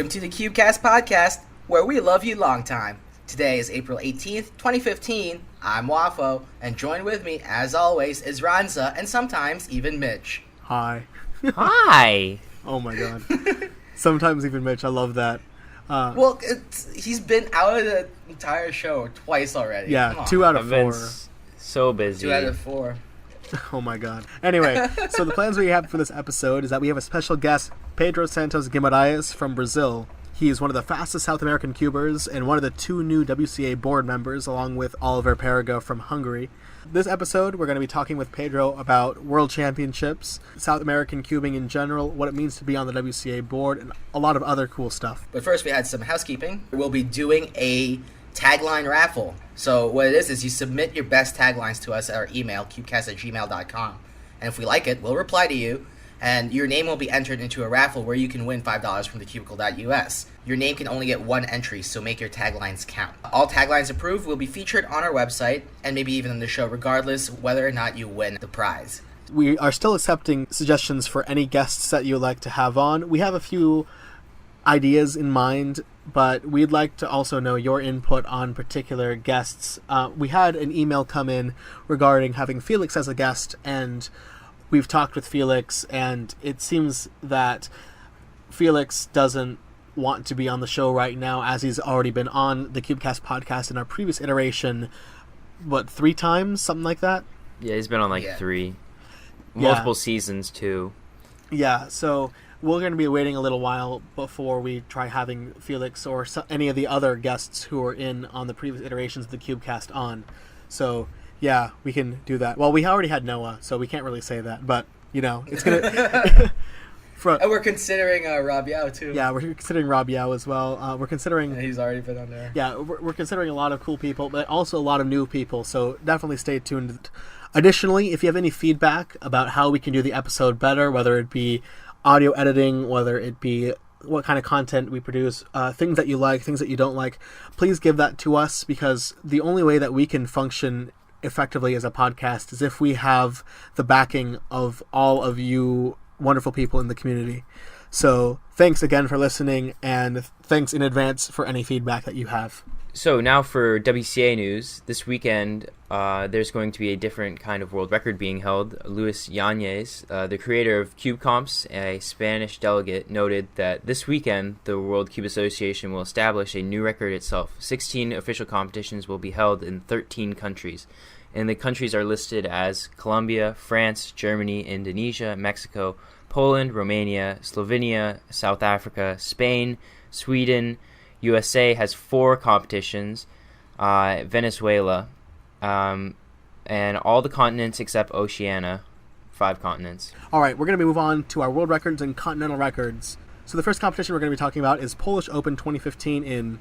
Welcome to the CubeCast podcast, where we love you long time. Today is April 18th, 2015. I'm Wafo, and joined with me, as always, is Ranza, and sometimes even Mitch. Hi. Hi. Oh my god. Sometimes even Mitch, I love that. Well, he's been out of the entire show twice already. Yeah, 2 out of I've 4. been so busy. 2 out of 4. Oh my god. Anyway, so the plans we have for this episode is that we have a special guest, Pedro Santos Guimarães from Brazil. He is one of the fastest South American cubers and one of the 2 new WCA board members, along with Oliver Perigo from Hungary. This episode, we're going to be talking with Pedro about World Championships, South American cubing in general, what it means to be on the WCA board, and a lot of other cool stuff. But first, we had some housekeeping. We'll be doing a tagline raffle. So what it is you submit your best taglines to us at our email, cubecast@gmail.com. And if we like it, we'll reply to you, and your name will be entered into a raffle where you can win $5 from thecubicle.us. Your name can only get 1 entry, so make your taglines count. All taglines approved will be featured on our website, and maybe even on the show, regardless whether or not you win the prize. We are still accepting suggestions for any guests that you would like to have on. We have a few ideas in mind, but we'd like to also know your input on particular guests. We had an email come in regarding having Felix as a guest, and we've talked with Felix, and it seems that Felix doesn't want to be on the show right now, as he's already been on the CubeCast podcast in our previous iteration, 3 times? Something like that? Yeah, he's been on 3. Multiple seasons, too. Yeah, so we're going to be waiting a little while before we try having Felix or any of the other guests who were in on the previous iterations of the CubeCast on. So, yeah, we can do that. Well, we already had Noah, so we can't really say that, but, it's going to... And we're considering Rob Yao, too. Yeah, we're considering Rob Yao as well. We're considering... He's already been on there. Yeah, we're considering a lot of cool people, but also a lot of new people, so definitely stay tuned. Additionally, if you have any feedback about how we can do the episode better, whether it be audio editing, whether it be what kind of content we produce, things that you like, things that you don't like, please give that to us, because the only way that we can function effectively as a podcast is if we have the backing of all of you wonderful people in the community. So thanks again for listening, and thanks in advance for any feedback that you have. So now for WCA news. This weekend, there's going to be a different kind of world record being held. Luis Yanez, the creator of Cube Comps, a Spanish delegate, noted that this weekend the World Cube Association will establish a new record itself. 16 official competitions will be held in 13 countries. And the countries are listed as Colombia, France, Germany, Indonesia, Mexico, Poland, Romania, Slovenia, South Africa, Spain, Sweden. USA has 4 competitions, Venezuela, and all the continents except Oceania, 5 continents. All right, we're going to move on to our world records and continental records. So the first competition we're going to be talking about is Polish Open 2015 in,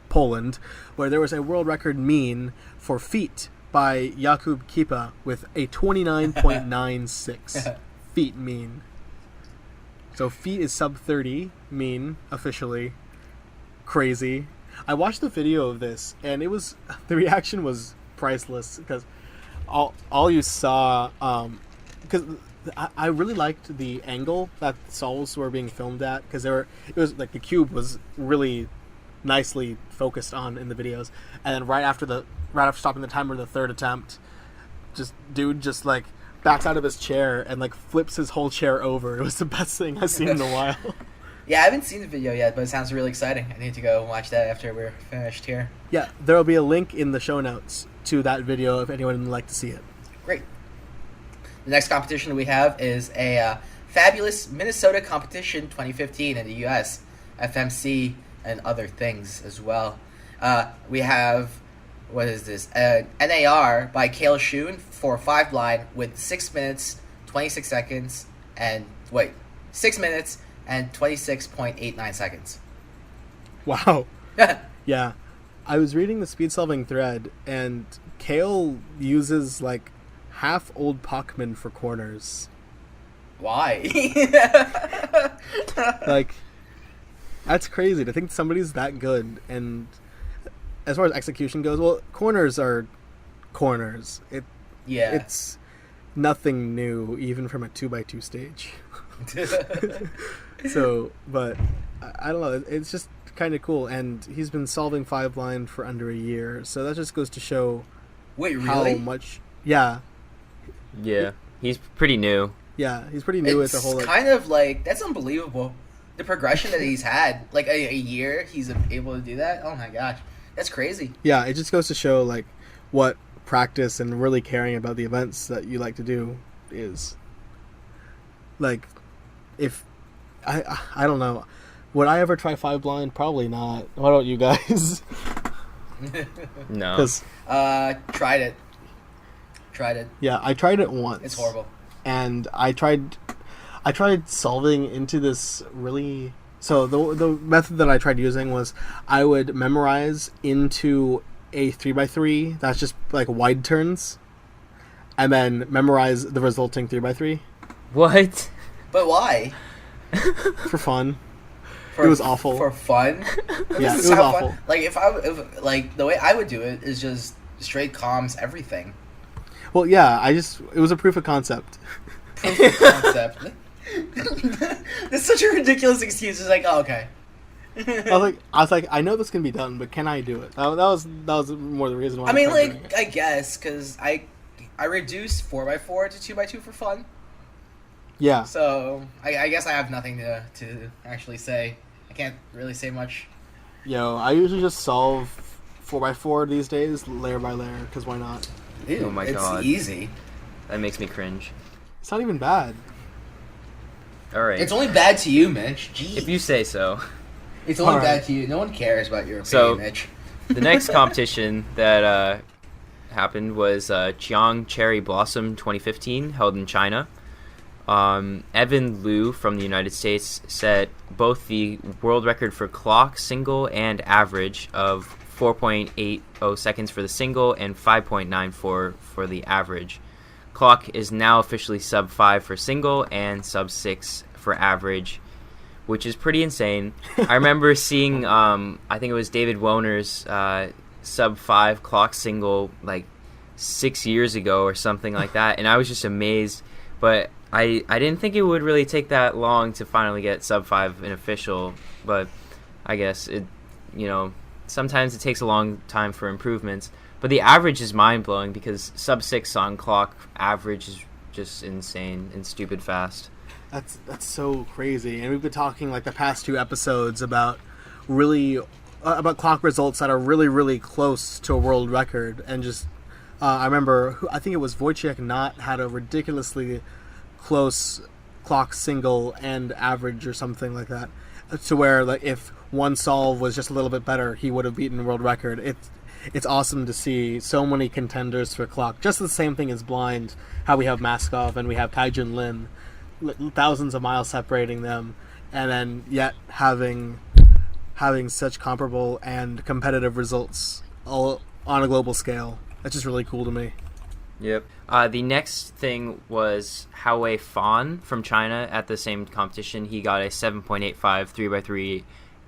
Poland, where there was a world record mean for feet by Jakub Kipa with a 29.96 feet mean. So feet is sub 30 mean officially. Crazy. I watched the video of this, and the reaction was priceless, because all you saw, because I really liked the angle that the stalls were being filmed at, because it was like the cube was really nicely focused on in the videos, and then right after stopping the timer, the third attempt, dude backs out of his chair and flips his whole chair over. It was the best thing I've seen in a while. Yeah, I haven't seen the video yet, but it sounds really exciting. I need to go watch that after we're finished here. Yeah, there will be a link in the show notes to that video if anyone would like to see it. Great. The next competition we have is a fabulous Minnesota competition 2015 in the U.S., FMC, and other things as well. We have, what is this? NAR by Cale Schoen for 5 blind with 6 minutes, 26 seconds, and 6 minutes and 26.89 seconds. Wow. Yeah. I was reading the speed solving thread, and Kale uses half old Pachman for corners. Why? That's crazy to think somebody's that good. And as far as execution goes, corners are corners. It's nothing new, even from a 2x2 stage. So, but I don't know. It's just kind of cool, and he's been solving 5-blind for under a year, so that just goes to show Wait, how really? much. Yeah, Yeah, he's pretty new. yeah, he's pretty new It's at the whole. kind of like, that's unbelievable. The progression that he's had, like a year, he's able to do that. Oh my gosh, that's crazy. Yeah, it just goes to show like what practice and really caring about the events that you like to do is. Like, if I don't know, would I ever try 5-blind? Probably not. Why don't you guys? No. 'Cause, Tried it. yeah, I tried it once. It's horrible. And I tried solving into this really. So the method that I tried using was I would memorize into a 3x3 that's just like wide turns, and then memorize the resulting 3x3 What? But why? for fun. For, It was awful. For fun? Yeah, This it was how awful. Fun. Like, if like, the way I would do it is just straight comms everything. Well, yeah, it was a proof of concept. Proof of concept. That's such a ridiculous excuse. It's like, oh, okay. I was like, I know this can be done, but can I do it? That was more the reason why. I mean, tried doing like, it. I guess, because I reduced 4x4 to 2x2 for fun. Yeah, So, I guess I have nothing to actually say. I can't really say much. yo, I usually just solve 4x4 these days, layer by layer, because why not? Ew, Oh my it's God. easy. That makes me cringe. It's not even bad. All right. It's only bad to you, Mitch. Jeez. If you say so. It's only Alright. bad to you. No one cares about your opinion, So- Mitch. The next competition that happened was Jiang Cherry Blossom 2015, held in China. Evan Liu from the United States set both the world record for clock, single, and average of 4.80 seconds for the single and 5.94 for the average. Clock is now officially sub 5 for single and sub 6 for average, which is pretty insane. I remember seeing, I think it was David Woner's sub 5 clock single like 6 years ago or something like that, and I was just amazed. But I didn't think it would really take that long to finally get sub 5 in official, but I guess it, sometimes it takes a long time for improvements. But the average is mind-blowing because sub 6 on clock average is just insane and stupid fast. That's so crazy, and we've been talking like the past 2 episodes about really about clock results that are really, really close to a world record, and just I remember I think it was Wojciech Not had a ridiculously close clock single and average or something like that, to where like if one solve was just a little bit better, he would have beaten world record. It's awesome to see so many contenders for clock. Just the same thing as blind, how we have Maskov and we have Taijun Lin, thousands of miles separating them, and then yet having such comparable and competitive results all on a global scale. That's just really cool to me. Yep. The next thing was Haowei Fan from China at the same competition. He got a 7.85 3x3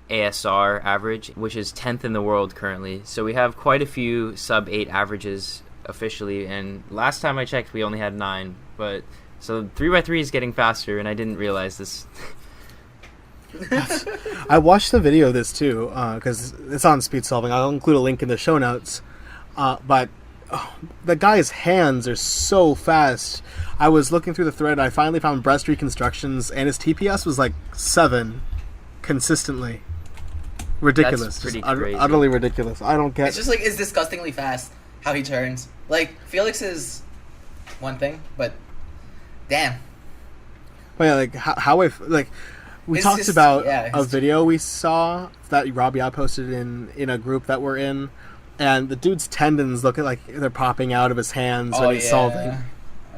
ASR average, which is 10th in the world currently. So we have quite a few sub 8 averages officially, and last time I checked we only had 9. But so 3x3 is getting faster, and I didn't realize this. I watched the video of this too, because it's on speed solving. I'll include a link in the show notes. But the guy's hands are so fast. I was looking through the thread, and I finally found breast reconstructions, and his TPS was like 7 consistently. Ridiculous. That's pretty Just crazy. utterly ridiculous. I don't get. It's just like, it's disgustingly fast how he turns. Like, Felix is one thing, but damn. But yeah, like how I like. We It's talked just- about yeah, a it's- video we saw that Robbie I posted in a group that we're in, and the dude's tendons look like they're popping out of his hands when he's solving.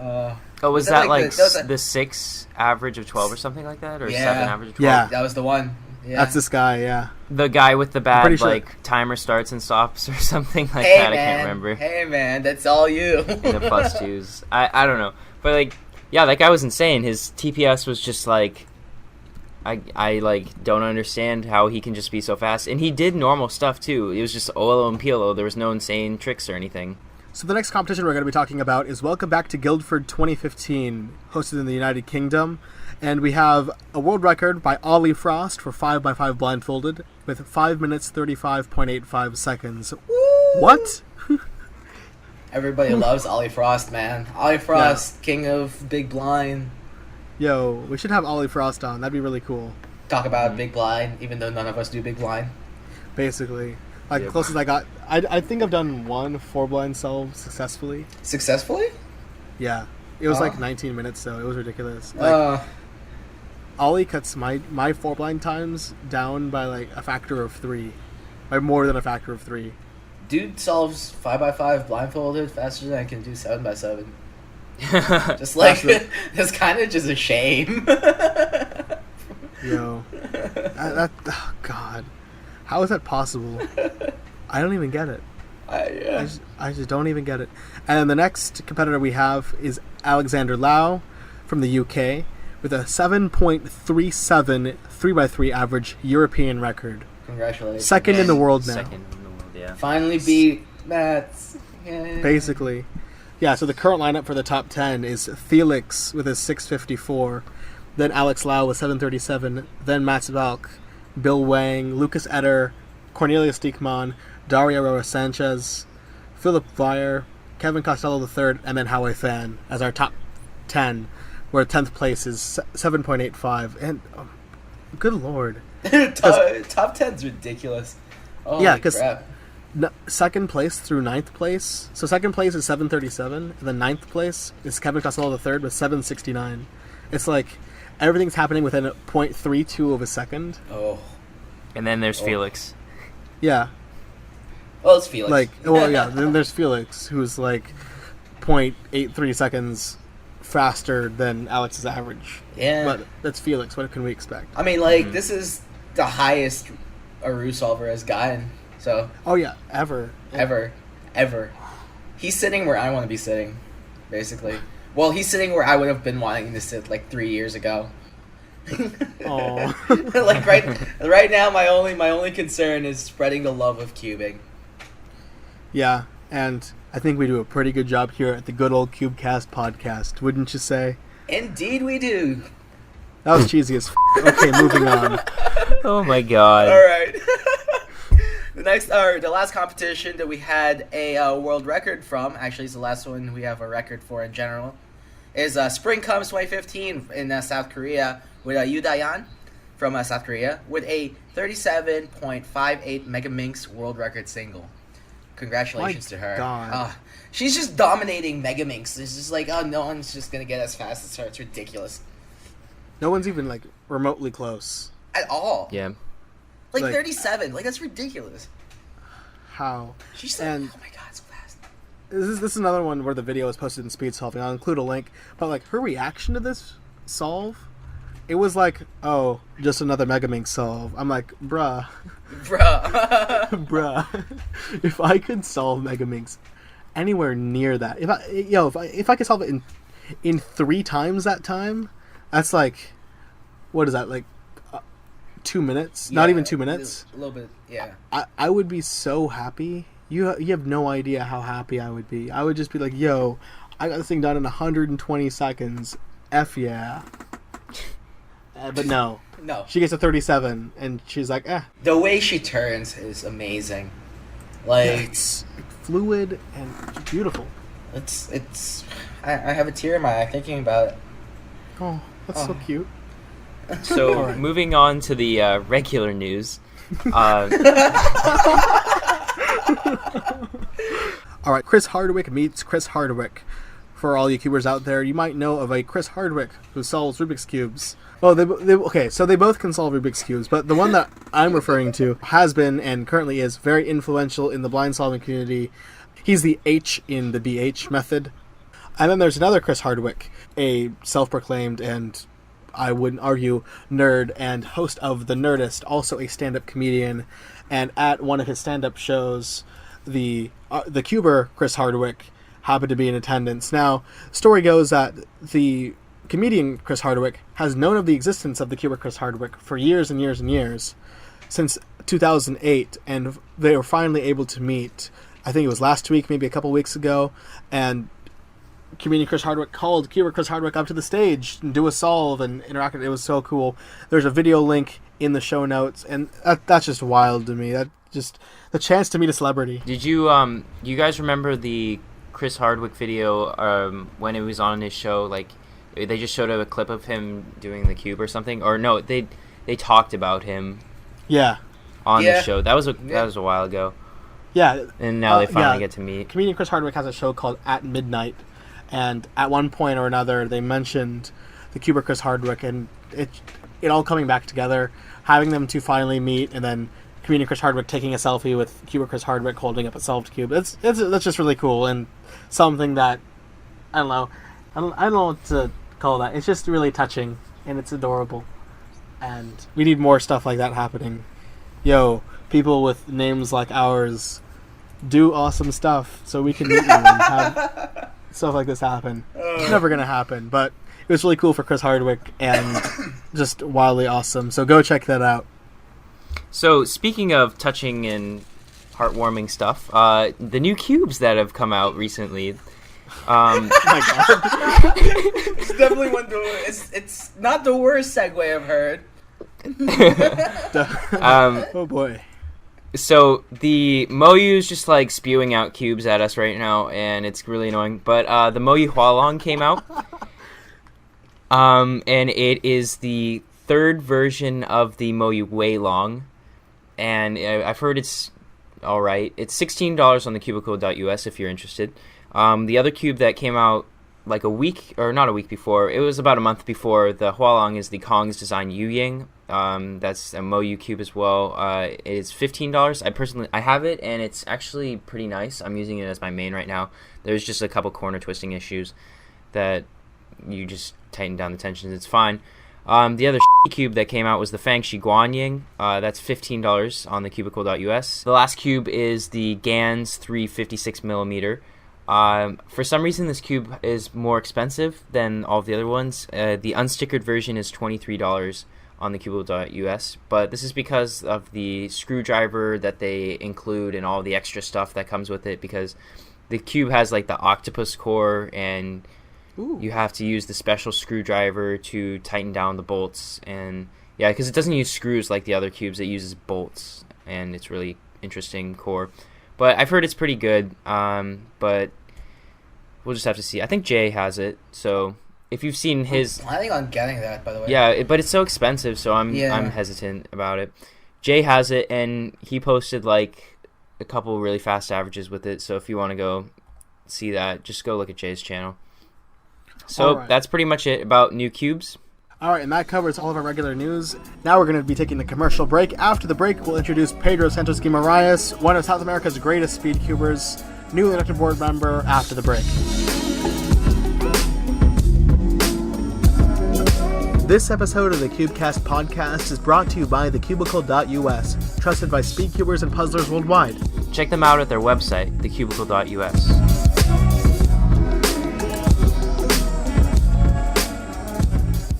Oh, was that that like like the- that was a- the 6 average of 12 or something like that? Or Yeah. 7 average of 12? Yeah. That was the one. Yeah. That's this guy, yeah. The guy with the bad, pretty sure. like, timer starts and stops or something like Hey, that. man. I can't remember. Hey, man. That's all you. In the plus 2s. I don't know. But, like, yeah, that guy was insane. His TPS was just, like... I like, don't understand how he can just be so fast. And he did normal stuff, too. It was just Olo and Piolo. There was no insane tricks or anything. So the next competition we're going to be talking about is Welcome Back to Guildford 2015, hosted in the United Kingdom. And we have a world record by Ollie Frost for 5x5 blindfolded with 5 minutes 35.85 seconds. What? Everybody loves Ollie Frost, man. Ollie Frost, king of Big Blind. Yo, we should have Ollie Frost on. That'd be really cool. Talk about Big Blind, even though none of us do Big Blind. Basically. Like, Yeah. the closest I got... I think I've done one 4-blind solve successfully. Successfully? Yeah. It was like 19 minutes, though. It was ridiculous. Like, Ollie cuts my 4-blind times down by, like, a factor of 3. By more than a factor of 3. Dude solves 5x5 blindfolded faster than I can do 7x7. Just like, it's kind of just a shame. Yo. Oh, God. How is that possible? I don't even get it. I just don't even get it. And the next competitor we have is Alexander Lau from the UK with a 7.37 3x3 average European record. Congratulations. Second in the world now. Second in the world, yeah. Finally beat Mats. Yay. Basically. Yeah, so the current lineup for the top 10 is Felix with his 654, then Alex Lau with 737, then Mats Valk, Bill Wang, Lucas Eder, Cornelius Diekman, Dario Roa Sanchez, Philip Weyer, Kevin Costello III, and then Howie Fan as our top 10, where 10th place is 7.85. And, good lord. Top 10's ridiculous. Holy Yeah, 'cause- crap. Second place through 9th place. So second place is 737, and then 9th place is Kevin Costello III with 769. It's like everything's happening within a 0.32 of a second. Oh. And then there's Felix. Yeah. Well, it's Felix. Like, well, yeah, then there's Felix, who's like 0.83 seconds faster than Alex's average. Yeah. But that's Felix. What can we expect? I mean, like, this is the highest Aru solver has gotten. So, Oh, yeah, ever. ever. He's sitting where I want to be sitting, basically. Well, he's sitting where I would have been wanting to sit like 3 years ago. Aw. Like right now, my only concern is spreading the love of cubing. Yeah, and I think we do a pretty good job here at the good old CubeCast podcast, wouldn't you say? Indeed, we do. That was cheesy as Okay, moving on. Oh my god. All right. The last competition that we had a world record from, actually it's the last one we have a record for in general, is Spring Comes 2015 in South Korea with Yu Dayan from South Korea with a 37.58 Megaminx world record single. Congratulations to her. God. She's just dominating Megaminx. It's just like, oh, no one's just going to get as fast as her. It's ridiculous. No one's even, like, remotely close. At all. Yeah. Like Like- 37. Like, that's ridiculous. How? She's like, And- oh my god, so fast. This is another one where the video is posted in speed solving. I'll include a link. But, like, her reaction to this solve, it was like, oh, just another Megaminx solve. I'm like, bruh. Bruh. Bruh. If I could solve Megaminx anywhere near that, if I could solve it in 3 times that time, that's like, what is that, like 2 minutes? Not even 2 minutes. A little bit, yeah. I would be so happy. You have no idea how happy I would be. I would just be like, yo, I got this thing done in 120 seconds. F yeah. But no. No. She gets a 37, and she's like, eh. The way she turns is amazing. Yeah, Like, it's fluid and beautiful. it's. I have a tear in my eye thinking about it. Oh, that's so Oh. cute. So Alright. moving on to the regular news. All right, Chris Hardwick meets Chris Hardwick. For all you cubers out there, you might know of a Chris Hardwick who solves Rubik's Cubes. Well, so they both can solve Rubik's Cubes, but the one that I'm referring to has been and currently is very influential in the blind solving community. He's the H in the BH method. And then there's another Chris Hardwick, a self-proclaimed and, I wouldn't argue, nerd and host of The Nerdist, also a stand-up comedian. And at one of his stand-up shows, the cuber Chris Hardwick happened to be in attendance. Now, story goes that the comedian Chris Hardwick has known of the existence of the cuber Chris Hardwick for years and years and years, since 2008, and they were finally able to meet I think it was last week, maybe a couple weeks ago, and comedian Chris Hardwick called Cuber Chris Hardwick up to the stage and do a solve and interact. It was so cool. There's a video link in the show notes, and that's just wild to me. That just the chance to meet a celebrity. Did you you guys remember the Chris Hardwick video when it was on his show? Like, they just showed a clip of him doing the cube or something, or no, they talked about him. Yeah. On the show. That was a while ago. Yeah. And now they finally get to meet. Comedian Chris Hardwick has a show called At Midnight, and at one point or another they mentioned the Cuber Chris Hardwick, and it all coming back together, having them to finally meet, and then comedian Chris Hardwick taking a selfie with Cuber Chris Hardwick holding up a solved cube. That's just really cool, and something that I don't know what to call that. It's just really touching, and it's adorable, and we need more stuff like that happening. Yo, people with names like ours, do awesome stuff so we can meet you and have stuff like this happen. It's never going to happen, but it was really cool for Chris Hardwick and just wildly awesome. So go check that out. So speaking of touching and heartwarming stuff, the new cubes that have come out recently. Oh my God. It's definitely it's not the worst segue I've heard. Oh boy. So the Moyu's just like spewing out cubes at us right now, and it's really annoying. But the Moyu Hualong came out, and it is the third version of the Moyu Weilong, and I've heard it's all right. It's $16 on the cubicle.us if you're interested. The other cube that came out like a week, or not a week before, it was about a month before, the Hualong is the Kong's Design Yu Ying. That's a Moyu cube as well. It is $15. I have it, and it's actually pretty nice. I'm using it as my main right now. There's just a couple corner twisting issues that you just tighten down the tensions. It's fine. The other cube that came out was the Fangxi Guanying. That's $15 on the cubicle.us. The last cube is the Gans 356mm. For some reason, this cube is more expensive than all of the other ones. The unstickered version is $23 on the cubicle.us, but this is because of the screwdriver that they include and all the extra stuff that comes with it, because the cube has like the octopus core, and you have to use the special screwdriver to tighten down the bolts. And yeah, because it doesn't use screws like the other cubes, it uses bolts, and it's really interesting core. But I've heard it's pretty good, but we'll just have to see. I think Jay has it, so if you've seen his... I'm planning on getting that, by the way. Yeah, but it's so expensive, so I'm hesitant about it. Jay has it, and he posted like a couple really fast averages with it, so if you want to go see that, just go look at Jay's channel. So that's pretty much it about new cubes. Alright, and that covers all of our regular news. Now we're going to be taking the commercial break. After the break, we'll introduce Pedro Santos Guimarães, one of South America's greatest speed cubers, newly elected board member, after the break. This episode of the CubeCast podcast is brought to you by thecubicle.us, trusted by speedcubers and puzzlers worldwide. Check them out at their website, thecubicle.us.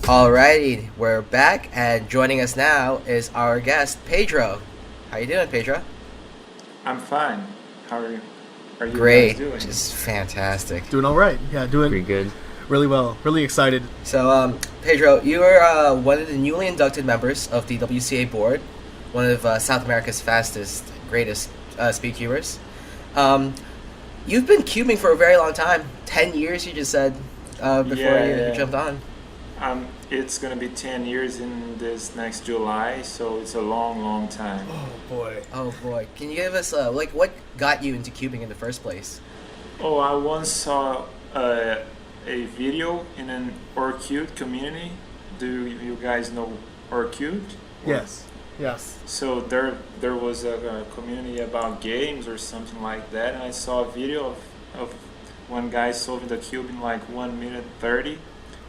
Alrighty, we're back, and joining us now is our guest, Pedro. How you doing, Pedro? I'm fine. How are you? Are you Great, guys doing? just fantastic. Doing all right. Yeah, doing Pretty good. really well. Really excited. So, Pedro, you are one of the newly inducted members of the WCA board, one of South America's fastest, greatest speed cubers. You've been cubing for a very long time, 10 years you just said, before you jumped on. It's going to be 10 years in this next July, so it's a long, long time. Oh boy. Can you give us, what got you into cubing in the first place? Oh, I once saw a video in an Orkut community. Do you guys know Orkut? Yes. So there was a community about games or something like that, and I saw a video of one guy solving the cube in like 1 minute 30.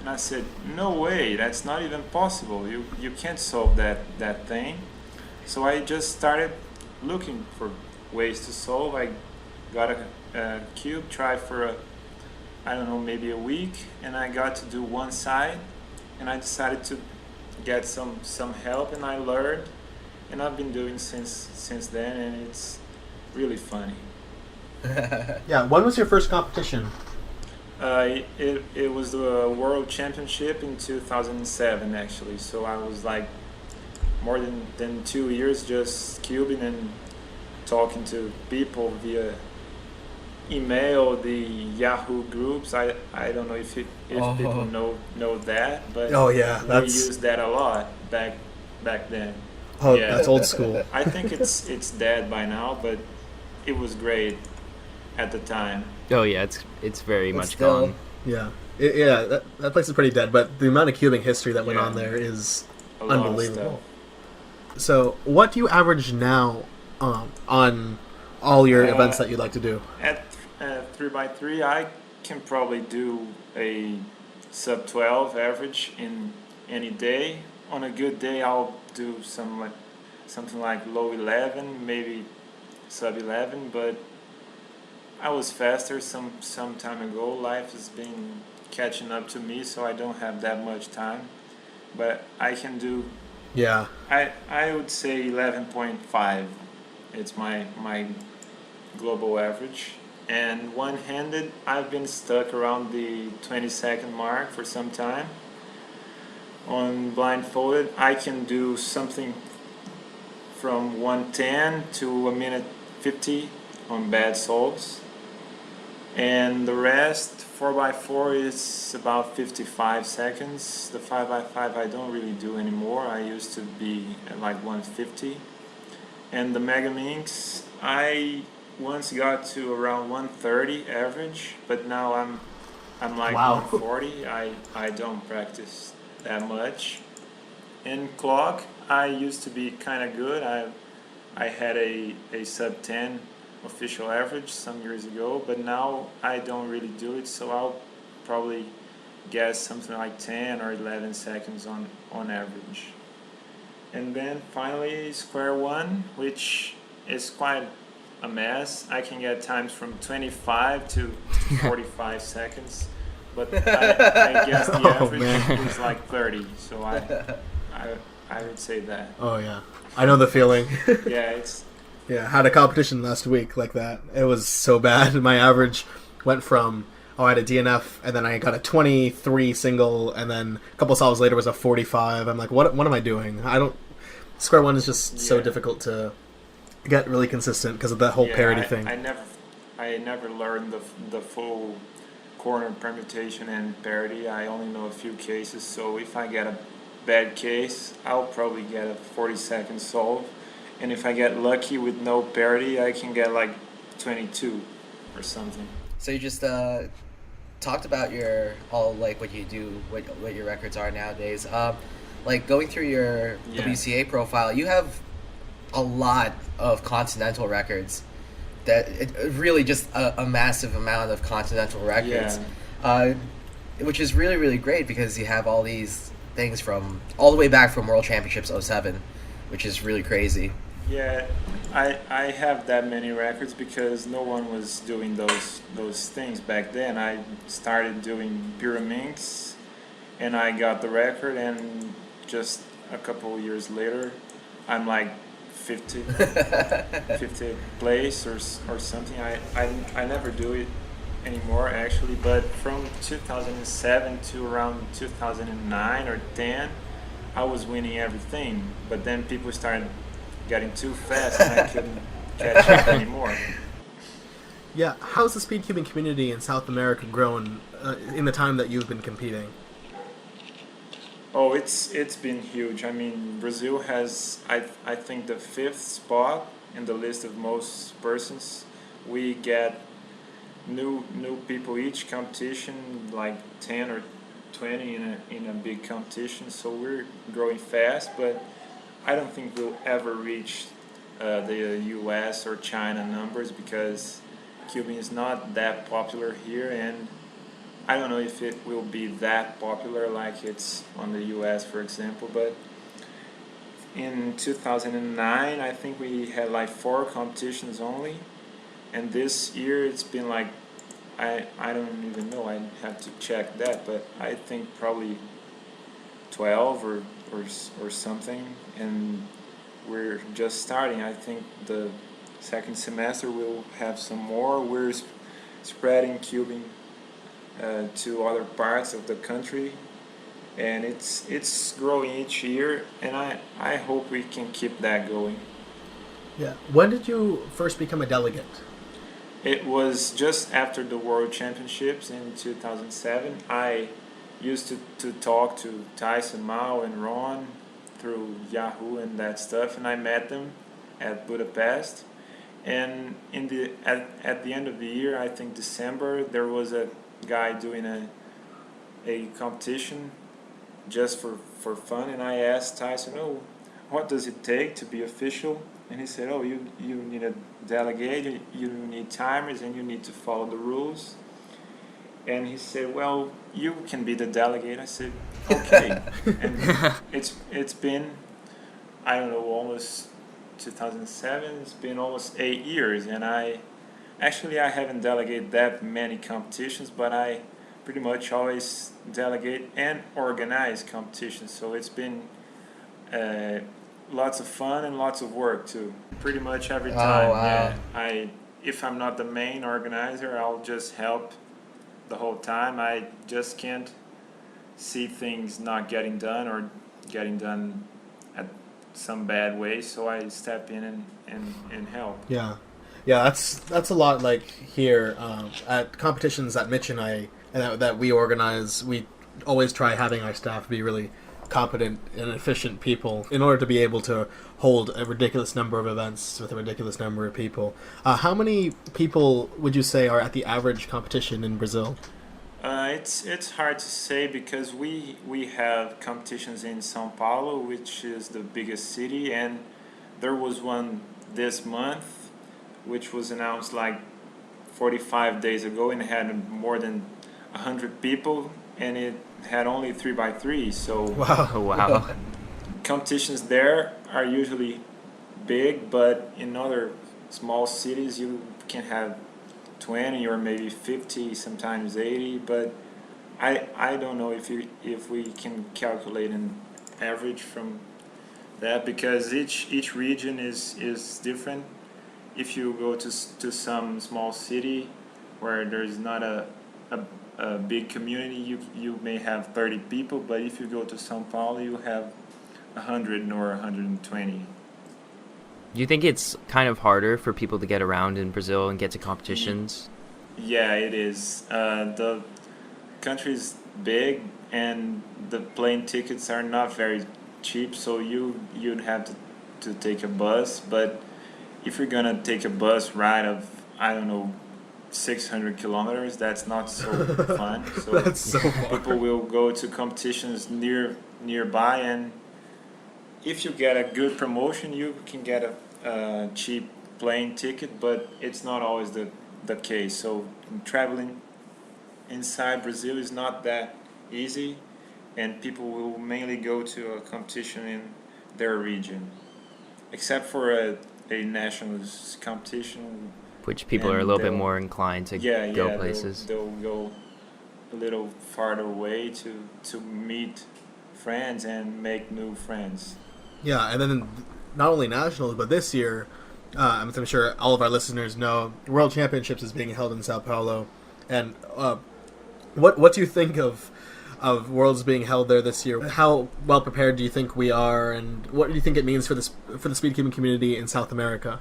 And I said, no way, that's not even possible. You can't solve that thing. So I just started looking for ways to solve. I got a cube, tried for maybe a week, and I got to do one side, and I decided to get some help, and I learned, and I've been doing since then, and it's really funny. Yeah, when was your first competition? It was the World Championship in 2007 actually. So I was like more than 2 years just cubing and talking to people via email, the Yahoo groups. I don't know if people know that, but Oh yeah, we that's used that a lot back then. Yeah. that's old school. I think it's dead by now, but it was great at the time. Oh yeah, it's very But much still- gone. Yeah, that place is pretty dead. But the amount of cubing history that went Yeah. on there is A lot of unbelievable. stuff. So, what do you average now on all your events that you'd like to do? At 3x3, I can probably do a sub 12 average in any day. On a good day, I'll do something like low 11, maybe sub 11. But I was faster some time ago. Life has been catching up to me, so I don't have that much time. But I can do. Yeah, I would say 11.5. It's my global average. And one-handed, I've been stuck around the 20-second mark for some time. On blindfolded, I can do something from 110 to a minute 50 on bad soles. And the rest, 4x4 is about 55 seconds. The 5x5 I don't really do anymore. I used to be at like 150. And the Mega Minx, I once got to around 130 average, but now I'm like Wow. 140. I don't practice that much. In clock, I used to be kind of good. I had a sub 10 official average some years ago, but now I don't really do it, so I'll probably guess something like 10 or 11 seconds on average. And then finally square one, which is quite a mess. I can get times from 25 to 45 seconds, but I guess the Oh, average man. is like 30, so I would say that. oh yeah, I know the feeling. Yeah, it's Yeah, had a competition last week like that. It was so bad. My average went from I had a DNF and then I got a 23 single and then a couple solves later was a 45. I'm like, what am I doing? Square one is just so Yeah. difficult to get really consistent because of that whole parity thing. I never learned the full corner permutation and parity. I only know a few cases, so if I get a bad case, I'll probably get a 40-second solve. And if I get lucky with no parity, I can get like 22 or something. So you just talked about what you do, what your records are nowadays. Like going through your Yeah. WCA profile, you have a lot of continental records. That really just a massive amount of continental records, which is really, really great because you have all these things from all the way back from World Championships '07, which is really crazy. Yeah, I have that many records because no one was doing those things back then. I started doing Pyraminx, and I got the record, and just a couple of years later, I'm like 50th place or something. I never do it anymore actually, but from 2007 to around 2009 or 10, I was winning everything, but then people started getting too fast and I couldn't catch up anymore. Yeah, how's the speed cubing community in South America grown in the time that you've been competing? Oh, it's been huge. I mean, Brazil has I think the 5th spot in the list of most persons. We get new people each competition, like 10 or 20 in a big competition. So we're growing fast, but I don't think we'll ever reach the U.S. or China numbers because cubing is not that popular here, and I don't know if it will be that popular like it's on the US, for example, but in 2009, I think we had like 4 competitions only, and this year it's been like, I don't even know, I have to check that, but I think probably 12 or something, and we're just starting. I think the second semester we'll have some more. We're spreading cubing to other parts of the country, and it's growing each year, and I hope we can keep that going. Yeah. When did you first become a delegate? It was just after the World Championships in 2007. I used to talk to Tyson, Mao, and Ron through Yahoo and that stuff, and I met them at Budapest. And at the end of the year, I think December, there was a guy doing a competition just for fun, and I asked Tyson, "Oh, what does it take to be official?" And he said, "Oh, you need a delegate, you need timers, and you need to follow the rules." And he said, "Well, you can be the delegate." I said, "Okay." And it's been, I don't know, almost 2007. It's been almost 8 years, and I haven't delegated that many competitions, but I pretty much always delegate and organize competitions. So it's been lots of fun and lots of work too. Pretty much every time. wow. Yeah, if I'm not the main organizer, I'll just help the whole time. I just can't see things not getting done or getting done at some bad way, so I step in and help. Yeah, that's a lot like here at competitions that Mitch and I that we organize. We always try having our staff be really competent and efficient people in order to be able to hold a ridiculous number of events with a ridiculous number of people. How many people would you say are at the average competition in Brazil? It's hard to say because we have competitions in São Paulo, which is the biggest city, and there was one this month, which was announced like 45 days ago, and it had more than 100 people, and it had only 3x3. So Wow. competitions there are usually big, but in other small cities you can have 20 or maybe 50, sometimes 80, but I don't know if we can calculate an average from that, because each region is different. If you go to some small city where there's not a big community, you may have 30 people, but if you go to São Paulo, you have 100 or 120. Do you think it's kind of harder for people to get around in Brazil and get to competitions? Yeah, it is. The country's big, and the plane tickets are not very cheap, so you'd have to take a bus. But if you're gonna take a bus ride of, I don't know, 600 kilometers, that's not so fun. So That's so far. people will go to competitions nearby, and if you get a good promotion, you can get a cheap plane ticket, but it's not always the case. So traveling inside Brazil is not that easy, and people will mainly go to a competition in their region, except for a nationals competition, Which people are a and little bit they'll- more inclined to yeah, go places. They'll go a little farther away to meet friends and make new friends. Yeah, and then not only nationals, but this year, I'm sure all of our listeners know, World Championships is being held in Sao Paulo. And what do you think of Worlds being held there this year? How well prepared do you think we are, and what do you think it means for the speedcubing community in South America?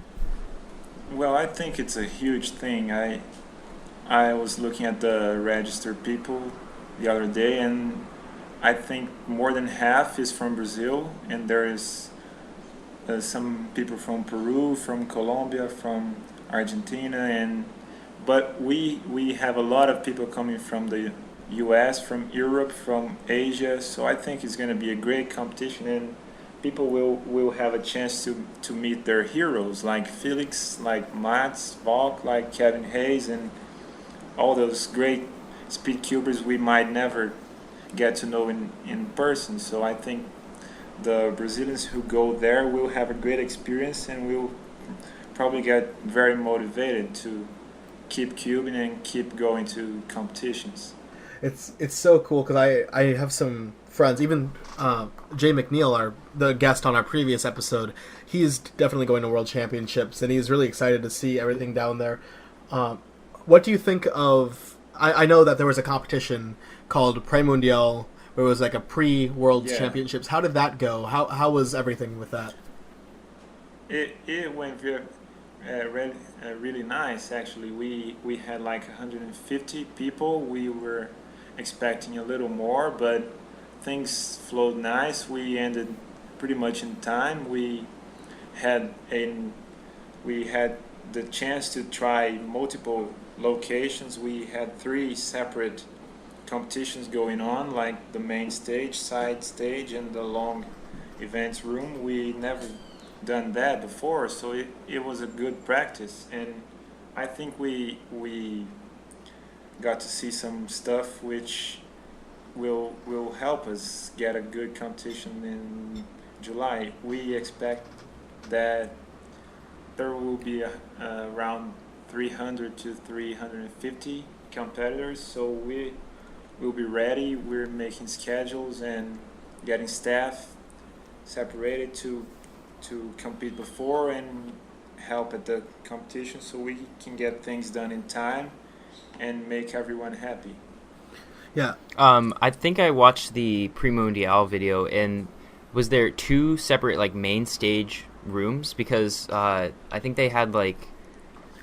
Well, I think it's a huge thing. I was looking at the registered people the other day, and I think more than half is from Brazil, and there is some people from Peru, from Colombia, from Argentina, but we have a lot of people coming from the U.S., from Europe, from Asia. So I think it's going to be a great competition, and people will have a chance to meet their heroes like Felix, like Mats, Valk, like Kevin Hayes, and all those great speed cubers we might never get to know in person. So I think the Brazilians who go there will have a great experience and will probably get very motivated to keep cubing and keep going to competitions. It's so cool because I have some friends, even Jay McNeil, the guest on our previous episode. He's definitely going to World Championships, and he's really excited to see everything down there. What do you think of? I know that there was a competition called Premundial, where it was like a pre-World Championships. How did that go? How was everything with that? It went really nice, actually. We had like 150 people. We were expecting a little more, but things flowed nice. We ended pretty much in time. We had the chance to try multiple locations. We had 3 separate competitions going on, like the main stage, side stage, and the long events room. We never done that before, so it was a good practice, and I think we got to see some stuff which will help us get a good competition in July. We expect that there will be around 300 to 350 competitors, so we will be ready. We're making schedules and getting staff separated to compete before and help at the competition, so we can get things done in time and make everyone happy. Yeah. I think I watched the Premundial video, and was there 2 separate like main stage rooms? Because I think they had like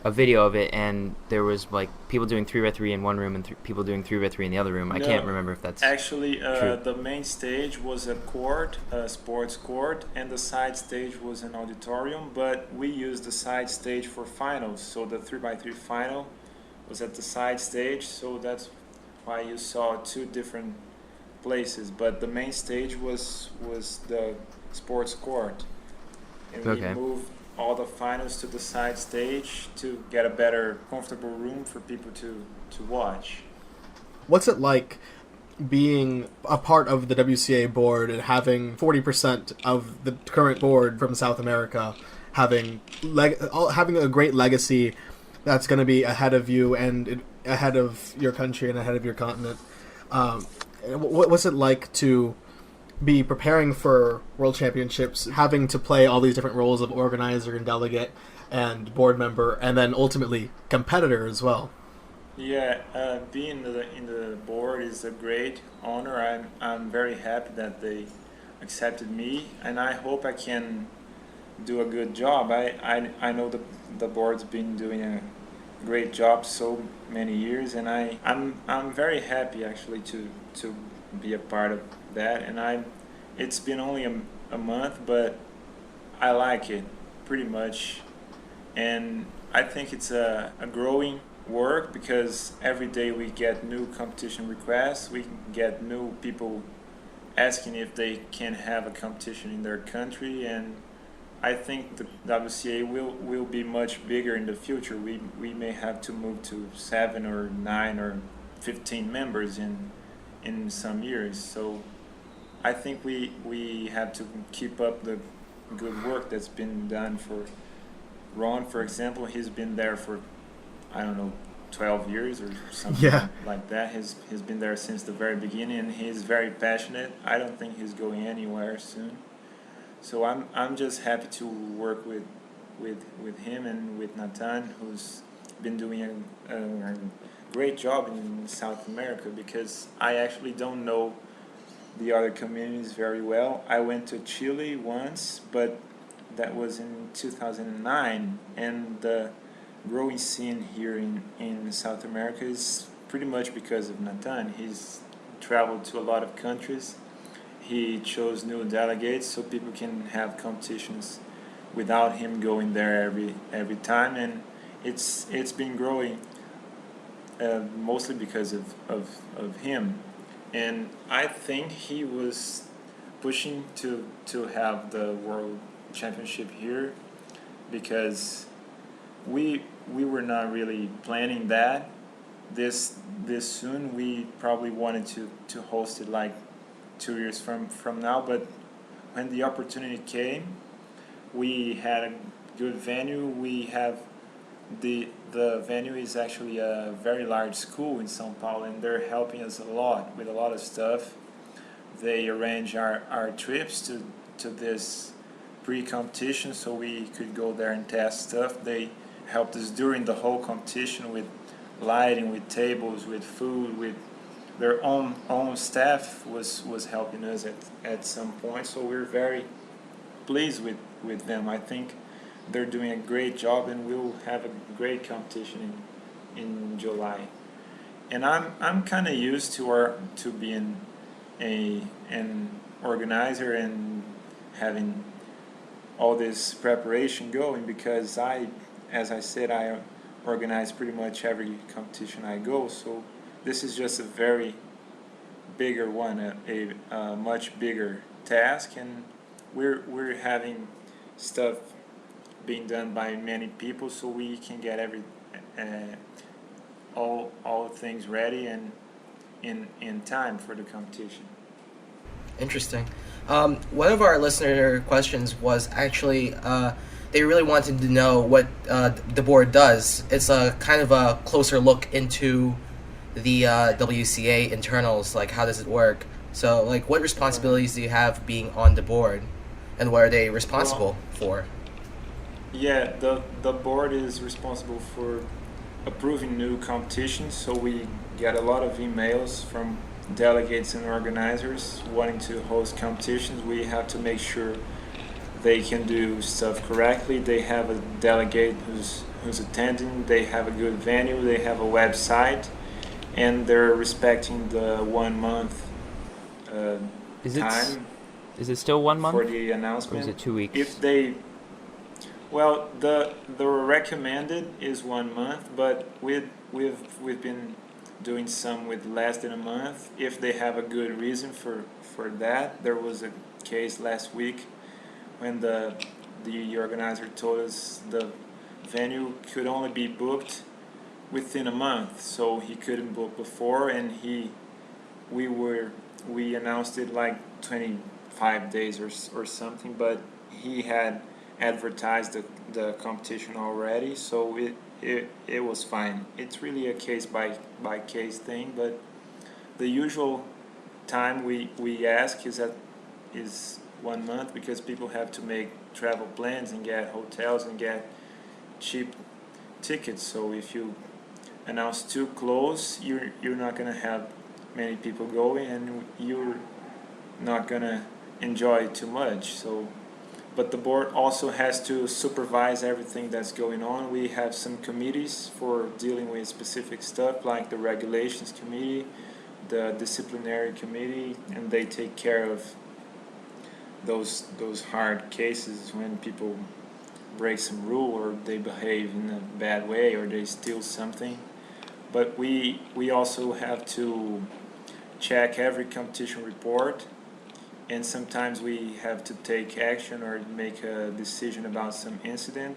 a video of it, and there was like people doing 3x3 in one room and people doing 3x3 in the other room. No, I can't remember if that's actually true. The main stage was a court, a sports court, and the side stage was an auditorium, but we used the side stage for finals, so the 3x3 final was at the side stage, so that's why you saw 2 different places, but the main stage was the sports court, and we moved all the finals to the side stage to get a better, comfortable room for people to watch. What's it like being a part of the WCA board and having 40% of the current board from South America having a great legacy that's going to be ahead of you and ahead of your country and ahead of your continent? What's it like to be preparing for World Championships, having to play all these different roles of organizer and delegate and board member, and then ultimately competitor as well? Yeah, being in the board is a great honor. I'm very happy that they accepted me, and I hope I can do a good job. I know the board's been doing a great job so many years, and I'm very happy actually to be a part of that, and it's been only a month, but I like it pretty much, and I think it's a growing work, because every day we get new competition requests, we get new people asking if they can have a competition in their country, and I think the WCA will be much bigger in the future. We may have to move to 7 or 9 or 15 members in some years, so I think we have to keep up the good work that's been done. For Ron, for example, he's been there for, I don't know, 12 years or something like that. He's been there since the very beginning, and he's very passionate. I don't think he's going anywhere soon. So I'm just happy to work with him and with Nathan, who's been doing a great job in South America, because I actually don't know the other communities very well. I went to Chile once, but that was in 2009, and the growing scene here in South America is pretty much because of Nathan. He's traveled to a lot of countries. He chose new delegates so people can have competitions without him going there every time, and it's been growing mostly because of him. And I think he was pushing to have the World Championship here, because we were not really planning that this soon. We probably wanted to host it like 2 years from now, but when the opportunity came, we had a good venue. We have the venue is actually a very large school in São Paulo, and they're helping us a lot with a lot of stuff. They arrange our trips to this pre-competition so we could go there and test stuff. They helped us during the whole competition with lighting, with tables, with food, with their own staff was helping us at some point. So we're very pleased with them. I think they're doing a great job, and we'll have a great competition in July. And I'm kind of used to being an organizer and having all this preparation going, because as I said, I organize pretty much every competition I go. So this is just a very bigger one, a much bigger task, and we're having stuff being done by many people, so we can get all things ready and in time for the competition. Interesting. One of our listener questions was actually they really wanted to know what the board does. It's a kind of a closer look into the WCA internals, like how does it work? So, like, what responsibilities do you have being on the board, and what are they responsible for? Yeah, the board is responsible for approving new competitions, so we get a lot of emails from delegates and organizers wanting to host competitions. We have to make sure they can do stuff correctly. They have a delegate who's attending, they have a good venue, they have a website, and they're respecting the 1 month time. Is it still 1 month for the announcement? Or is it 2 weeks? If they, well, the recommended is 1 month, but we've been doing some with less than a month if they have a good reason for that. There was a case last week when the organizer told us the venue could only be booked within a month, so he couldn't book before, and we announced it like 25 days or something, but he had advertised the competition already, so it was fine. It's really a case by case thing, but the usual time we ask is 1 month, because people have to make travel plans and get hotels and get cheap tickets. So if you announce too close, you're not gonna have many people going, and you're not gonna enjoy too much. So, but the board also has to supervise everything that's going on. We have some committees for dealing with specific stuff, like the regulations committee, the disciplinary committee, and they take care of those hard cases when people break some rule or they behave in a bad way or they steal something. But we also have to check every competition report, and sometimes we have to take action or make a decision about some incident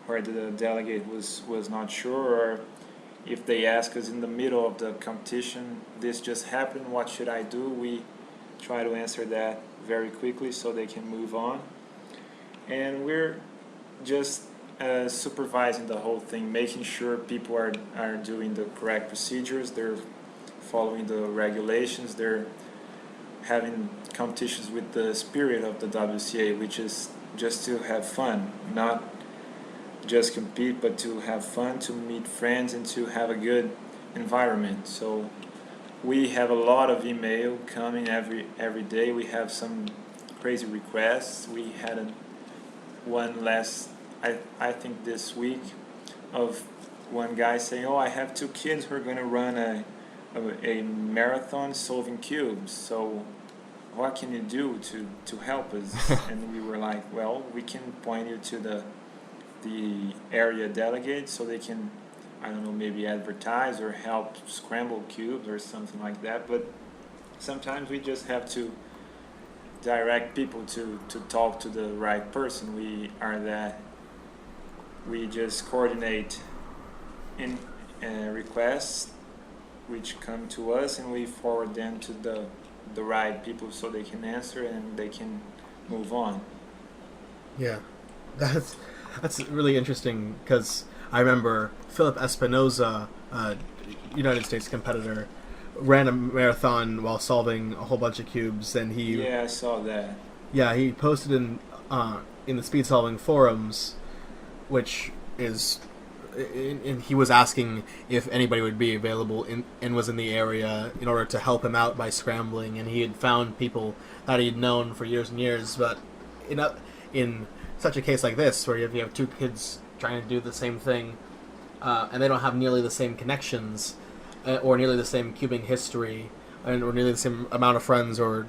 where the delegate was not sure, or if they ask us in the middle of the competition, this just happened, what should I do? We try to answer that very quickly so they can move on. And we're just supervising the whole thing, making sure people are doing the correct procedures, they're following the regulations, they're having competitions with the spirit of the WCA, which is just to have fun, not just compete, but to have fun, to meet friends, and to have a good environment. So we have a lot of email coming every day. We have some crazy requests. We had one last, I think this week, of one guy saying, "Oh, I have 2 kids who are going to run a marathon solving cubes. So what can you do to help us?" And we were like, "Well, we can point you to the area delegate so they can, I don't know, maybe advertise or help scramble cubes or something like that." But sometimes we just have to direct people to talk to the right person. We just coordinate in requests which come to us, and we forward them to the right people so they can answer and they can move on. Yeah, that's really interesting, because I remember Philip Espinoza, United States competitor, ran a marathon while solving a whole bunch of cubes, and Yeah, I saw that. he posted in the speed solving forums, which is, and he was asking if anybody would be available and was in the area in order to help him out by scrambling, and he had found people that he'd known for years and years, but in such a case like this, where you have two kids trying to do the same thing, and they don't have nearly the same connections, or nearly the same cubing history, or nearly the same amount of friends, or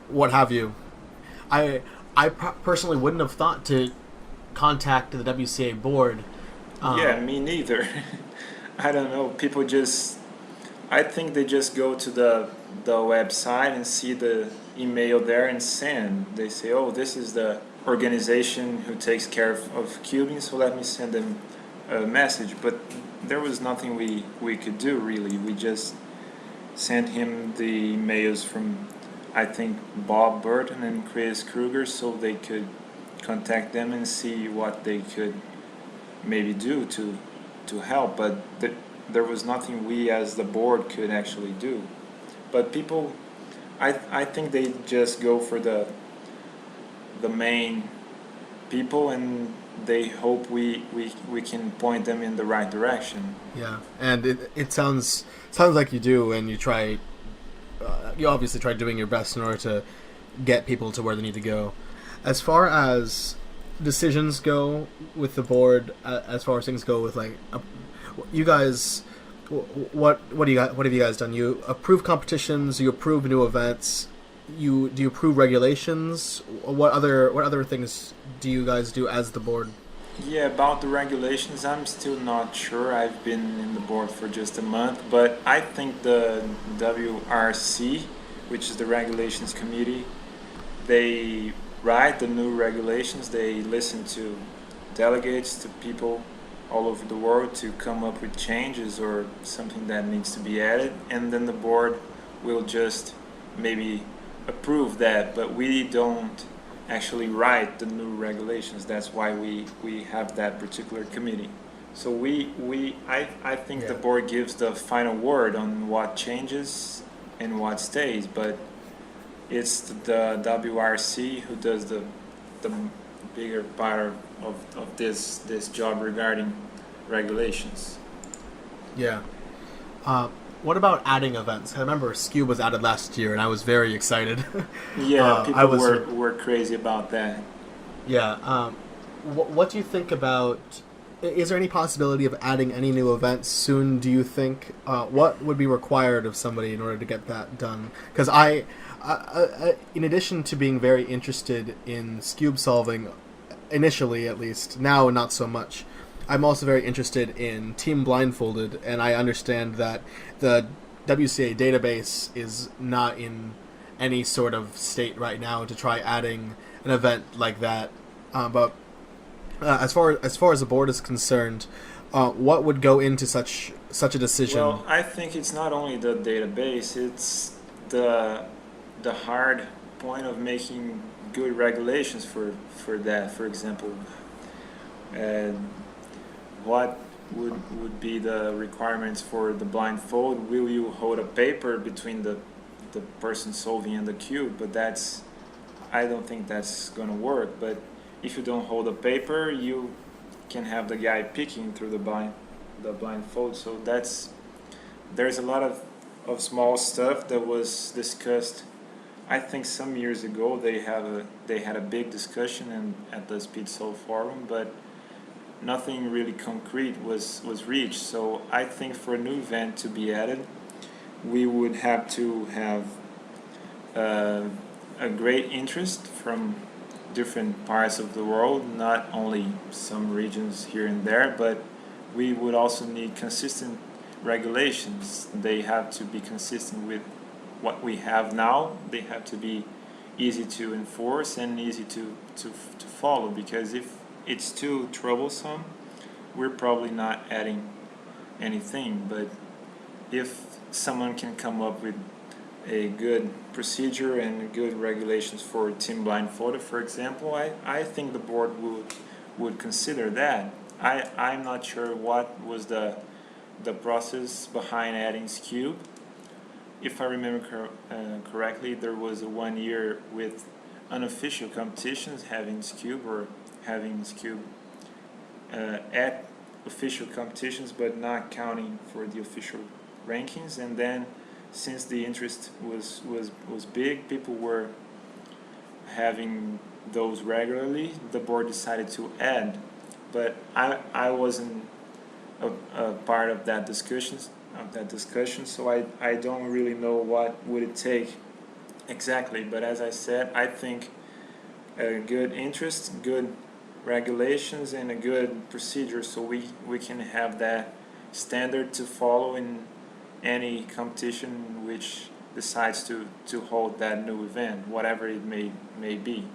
what have you. I personally wouldn't have thought to contact the WCA board. Yeah, me neither. I don't know. People just, I think they just go to the website and see the email there and send. They say, oh, this is the organization who takes care of cubing, so let me send them a message. But there was nothing we could do, really. We just sent him the emails from, I think, Bob Burton and Chris Kruger, so they could contact them and see what they could maybe do to help. But there was nothing we as the board could actually do. But people, I think they just go for the main people, and they hope we can point them in the right direction. Yeah, and it sounds like you do, and you try. You obviously try doing your best in order to get people to where they need to go. As far as decisions go with the board, as far as things go with you guys, what have you guys done? You approve competitions, you approve new events, do you approve regulations? What other things do you guys do as the board? Yeah, about the regulations, I'm still not sure. I've been in the board for just a month, but I think the WRC, which is the regulations committee, they write the new regulations. They listen to delegates, to people all over the world to come up with changes or something that needs to be added, and then the board will just maybe approve that, but we don't actually write the new regulations. That's why we have that particular committee. So I think the board gives the final word on what changes and what stays, but it's the WRC who does the bigger part of this job regarding regulations. Yeah. What about adding events? I remember Scube was added last year, and I was very excited. Yeah, people were crazy about that. Yeah. What do you think about? Is there any possibility of adding any new events soon? Do you think? What would be required of somebody in order to get that done? Because I, in addition to being very interested in Scube solving, initially at least, now not so much, I'm also very interested in Team Blindfolded, and I understand that the WCA database is not in any sort of state right now to try adding an event like that. But as far as the board is concerned, what would go into such a decision? Well, I think it's not only the database; it's the hard point of making good regulations for that. For example, what would be the requirements for the blindfold? Will you hold a paper between the person solving and the cube? But I don't think that's going to work. But if you don't hold a paper, you can have the guy picking through the blindfold. So there's a lot of small stuff that was discussed. I think some years ago they had a big discussion at the Speed Solve forum, but nothing really concrete was reached. So I think for a new event to be added, we would have to have a great interest from different parts of the world, not only some regions here and there, but we would also need consistent regulations. They have to be consistent with what we have now. They have to be easy to enforce and easy to follow, because if it's too troublesome, we're probably not adding anything. But if someone can come up with a good procedure and good regulations for Team Blindfolded, for example, I think the board would consider that. I'm not sure what was the process behind adding Cube. If I remember correctly, there was a 1 year with unofficial competitions having Cube, or having Cube at official competitions, but not counting for the official rankings. And then, since the interest was big, people were having those regularly, the board decided to add. But I wasn't a part of that discussion, so I don't really know what would it take exactly. But as I said, I think a good interest, good regulations, and a good procedure, so we can have that standard to follow in any competition which decides to hold that new event, whatever it may be.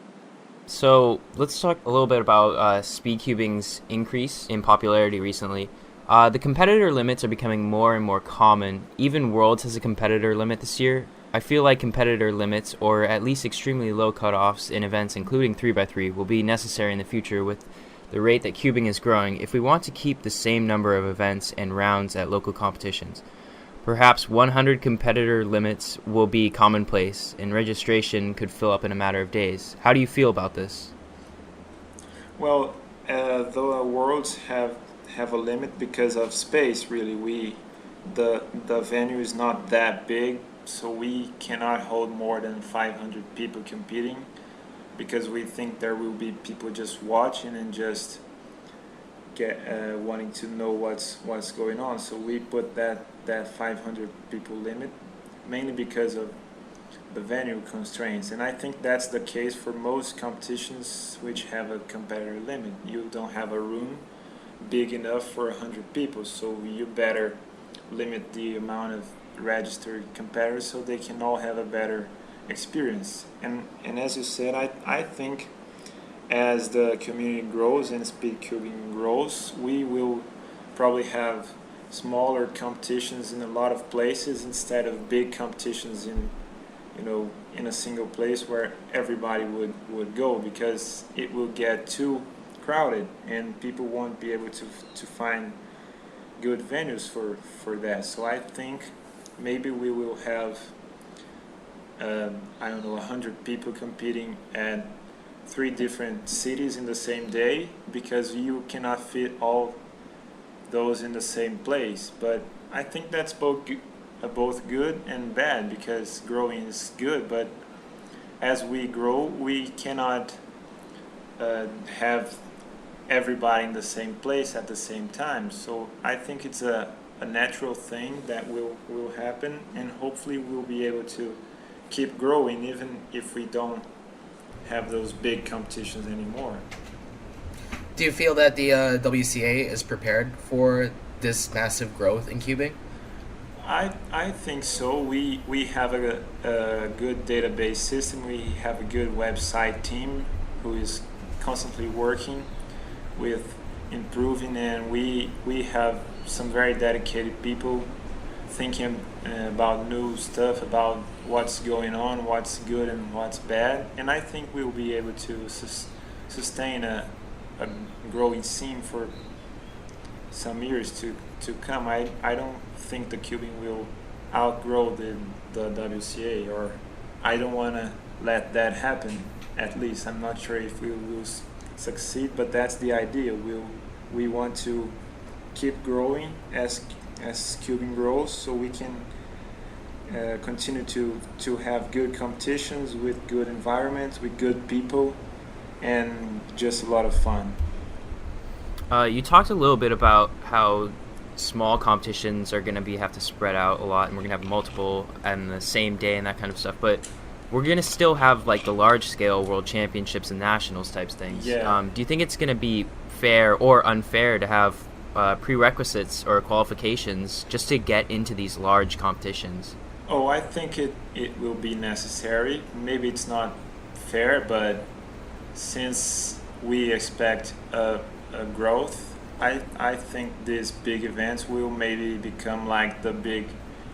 So let's talk a little bit about speed cubing's increase in popularity recently. The competitor limits are becoming more and more common. Even Worlds has a competitor limit this year. I feel like competitor limits, or at least extremely low cutoffs in events including 3x3, will be necessary in the future with the rate that cubing is growing if we want to keep the same number of events and rounds at local competitions. Perhaps 100 competitor limits will be commonplace, and registration could fill up in a matter of days. How do you feel about this? Well, the Worlds have a limit because of space. Really, the venue is not that big, so we cannot hold more than 500 people competing, because we think there will be people just watching and just wanting to know what's going on. So we put that 500 people limit, mainly because of the venue constraints. And I think that's the case for most competitions which have a competitor limit. You don't have a room big enough for 100 people, so you better limit the amount of registered competitors so they can all have a better experience. And as you said, I think as the community grows and speed cubing grows, we will probably have smaller competitions in a lot of places instead of big competitions in a single place where everybody would go, because it will get too crowded and people won't be able to find good venues for that. So I think maybe we will have 100 people competing at 3 different cities in the same day, because you cannot fit all those in the same place. But I think that's both good and bad, because growing is good, but as we grow we cannot have everybody in the same place at the same time. So I think it's a natural thing that will happen, and hopefully we'll be able to keep growing even if we don't have those big competitions anymore. Do you feel that the WCA is prepared for this massive growth in cubing? I think so. We have a good database system. We have a good website team who is constantly working with improving, and we have some very dedicated people thinking about new stuff, about what's going on, what's good and what's bad. And I think we'll be able to sustain a growing scene for some years to come. I don't think the cubing will outgrow the WCA, or I don't want to let that happen. At least I'm not sure if we will succeed, but that's the idea. We want to keep growing as cubing grows, so we can continue to have good competitions with good environments, with good people, and just a lot of fun. You talked a little bit about how small competitions are going to have to spread out a lot, and we're going to have multiple on the same day and that kind of stuff, but we're going to still have like the large scale world championships and nationals types things. Yeah. Do you think it's going to be fair or unfair to have prerequisites or qualifications just to get into these large competitions? Oh, I think it will be necessary. Maybe it's not fair, but since we expect a growth, I think these big events will maybe become like the big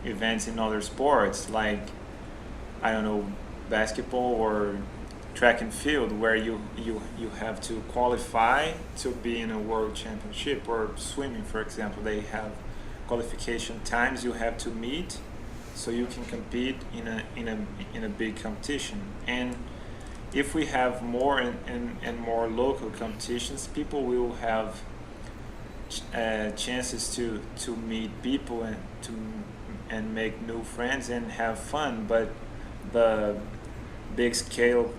events in other sports, like, I don't know, basketball or track and field where you have to qualify to be in a world championship, or swimming, for example. They have qualification times you have to meet so you can compete in a big competition. And if we have more and more local competitions, people will have chances to meet people and make new friends and have fun. But the big scale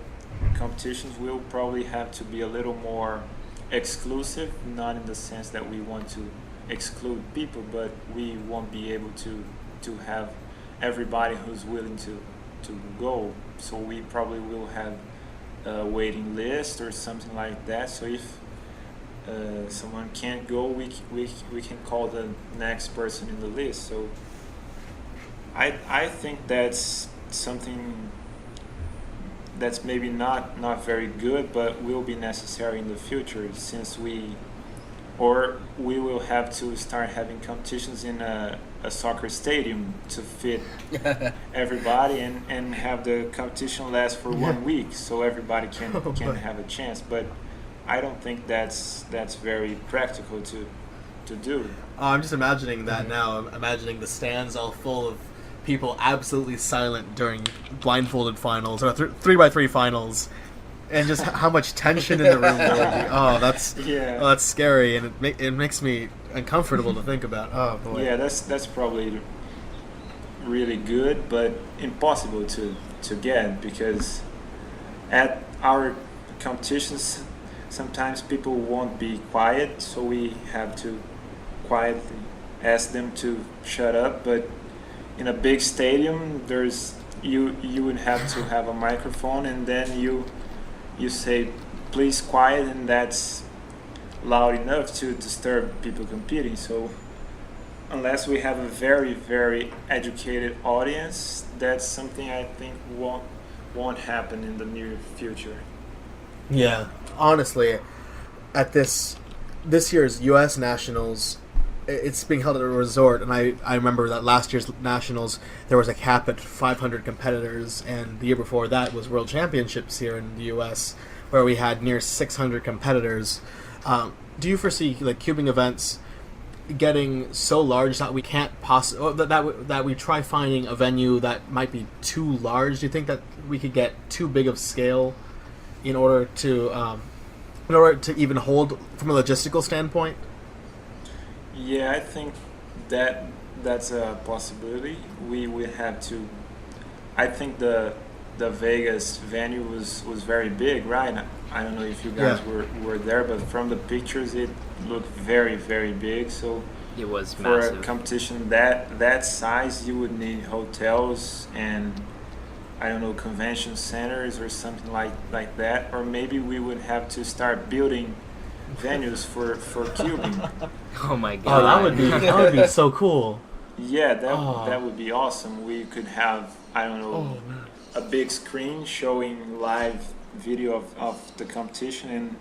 competitions will probably have to be a little more exclusive, not in the sense that we want to exclude people, but we won't be able to have everybody who's willing to go. So we probably will have a waiting list or something like that. So if someone can't go, we can call the next person in the list. So I think that's something that's maybe not very good, but will be necessary in the future, since we will have to start having competitions in a soccer stadium to fit everybody, and have the competition last for 1 week so everybody can have a chance. But I don't think that's very practical to do. Oh, I'm just imagining that now. I'm imagining the stands all full of people absolutely silent during blindfolded finals or 3x3 finals, and just how much tension in the room there would be. Oh, that's scary, and it makes me uncomfortable to think about. Oh boy. Yeah, that's probably really good, but impossible to get, because at our competitions sometimes people won't be quiet, so we have to quietly ask them to shut up. But in a big stadium, you would have to have a microphone, and then you say, please quiet, and that's loud enough to disturb people competing. So unless we have a very, very educated audience, that's something I think won't happen in the near future. Yeah, honestly, at this year's U.S. Nationals, it's being held at a resort, and I remember that last year's Nationals there was a cap at 500 competitors, and the year before that was World Championships here in the U.S. where we had near 600 competitors. Do you foresee like cubing events getting so large that we can't that we try finding a venue that might be too large? Do you think that we could get too big of scale in order to even hold from a logistical standpoint? Yeah, I think that's a possibility. We would have to. I think the Vegas venue was very big, right? I don't know if you guys were there, but from the pictures it looked very, very big. So It was for massive. a competition that size, you would need hotels and, I don't know, convention centers or something like that. Or maybe we would have to start building venues for cubing. Oh my god. That would be so cool. Yeah, that would be awesome. We could have, I don't know, a big screen showing live video of the competition, and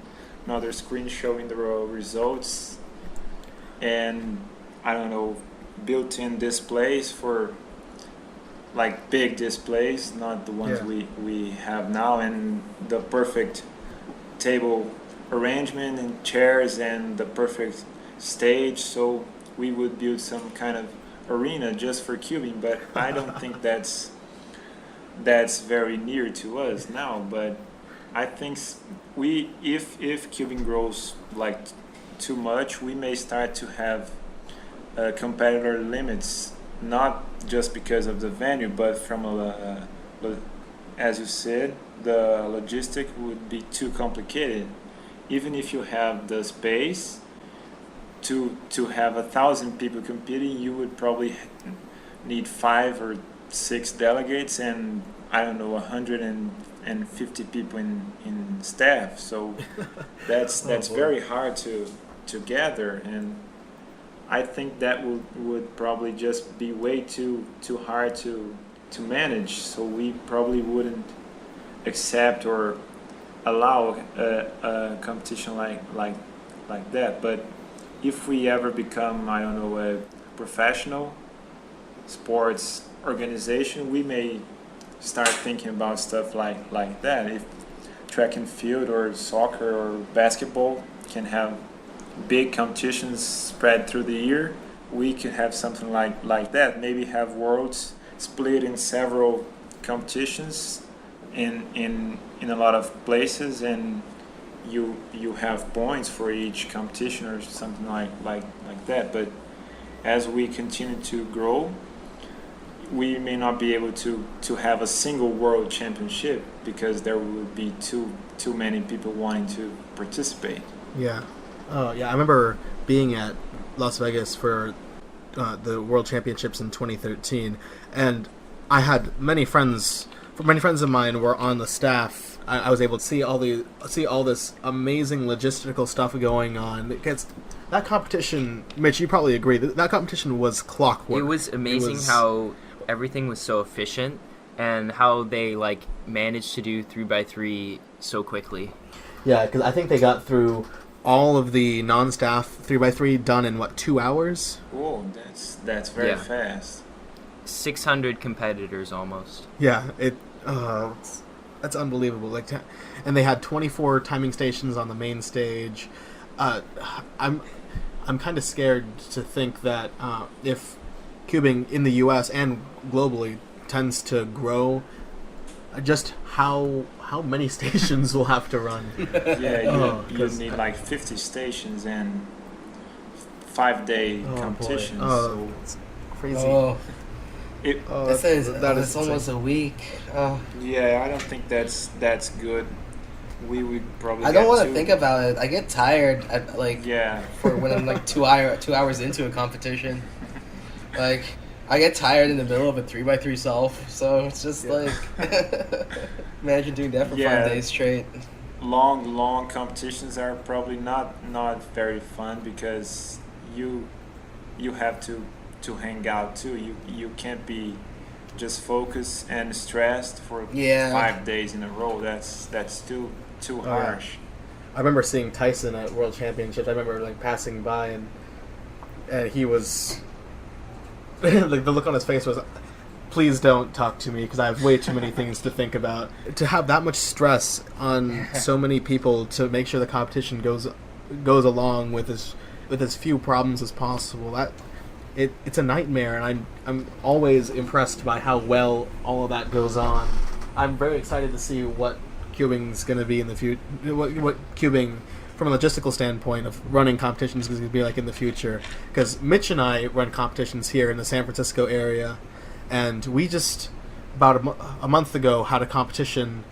another screen showing the results, and I don't know, built-in displays for like big displays, not the ones we have now, and the perfect table arrangement and chairs and the perfect stage. So we would build some kind of arena just for cubing, but I don't think that's very near to us now. But I think if cubing grows like too much, we may start to have competitor limits, not just because of the venue, but from as you said, the logistic would be too complicated. Even if you have the space to have 1,000 people competing, you would probably need 5 or 6 delegates and, I don't know, 150 people in staff. So that's very hard to gather, and I think that would probably just be way too hard to manage. So we probably wouldn't accept or allow a competition like that. But if we ever become, I don't know, a professional sports organization, we may start thinking about stuff like that. track and field or soccer or basketball can have big competitions spread through the year, we could have something like that. Maybe have worlds split in several competitions in a lot of places, and you have points for each competition or something like that. But as we continue to grow, we may not be able to have a single world championship because there would be too many people wanting to participate. Yeah. Oh, yeah. I remember being at Las Vegas for the World Championships in 2013, and I had many friends. Many friends of mine were on the staff. I was able to see all this amazing logistical stuff going on. Because that competition, Mitch, you probably agree that competition was clockwork. It was amazing how everything was so efficient and how they managed to do 3x3 so quickly. Yeah, because I think they got through all of the non-staff 3x3 done in 2 hours? Oh, that's very fast. 600 competitors almost. Yeah, that's unbelievable. And they had 24 timing stations on the main stage. I'm kind of scared to think that if cubing in the U.S. and globally tends to grow, just how many stations will have to run. Yeah, you need 50 stations and 5-day competitions. Boy. Oh, it's crazy. Oh. That is almost a week. Yeah, I don't think that's good. We would probably. I don't want to think about it. I get tired at for when I'm 2 hours into a competition. I get tired in the middle of a 3x3 solve, so it's just imagine doing that for 5 days straight. Long competitions are probably not very fun because you have to hang out too. You can't be just focused and stressed for 5 days in a row. That's too harsh. I remember seeing Tyson at World Championships. I remember passing by and he was the look on his face was, please don't talk to me because I have way too many things to think about. To have that much stress on so many people to make sure the competition goes along with as few problems as possible, it's a nightmare, and I'm always impressed by how well all of that goes on. I'm very excited to see what cubing's going to be in the future. What cubing, from a logistical standpoint of running competitions, is going to be like in the future. Because Mitch and I run competitions here in the San Francisco area, and we just about a month ago had a competition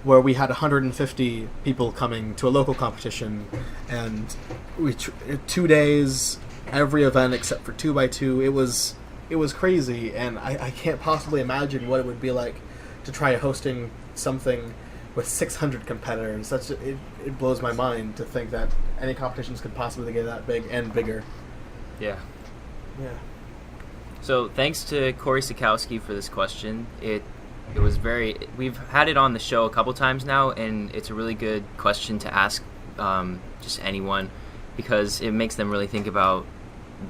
where we had 150 people coming to a local competition, and 2 days. Every event except for 2x2, it was crazy, and I can't possibly imagine what it would be like to try hosting something with 600 competitors. It blows my mind to think that any competitions could possibly get that big and bigger. Yeah. Yeah. So thanks to Corey Sikowski for this question. It was we've had it on the show a couple times now, and it's a really good question to ask just anyone, because it makes them really think about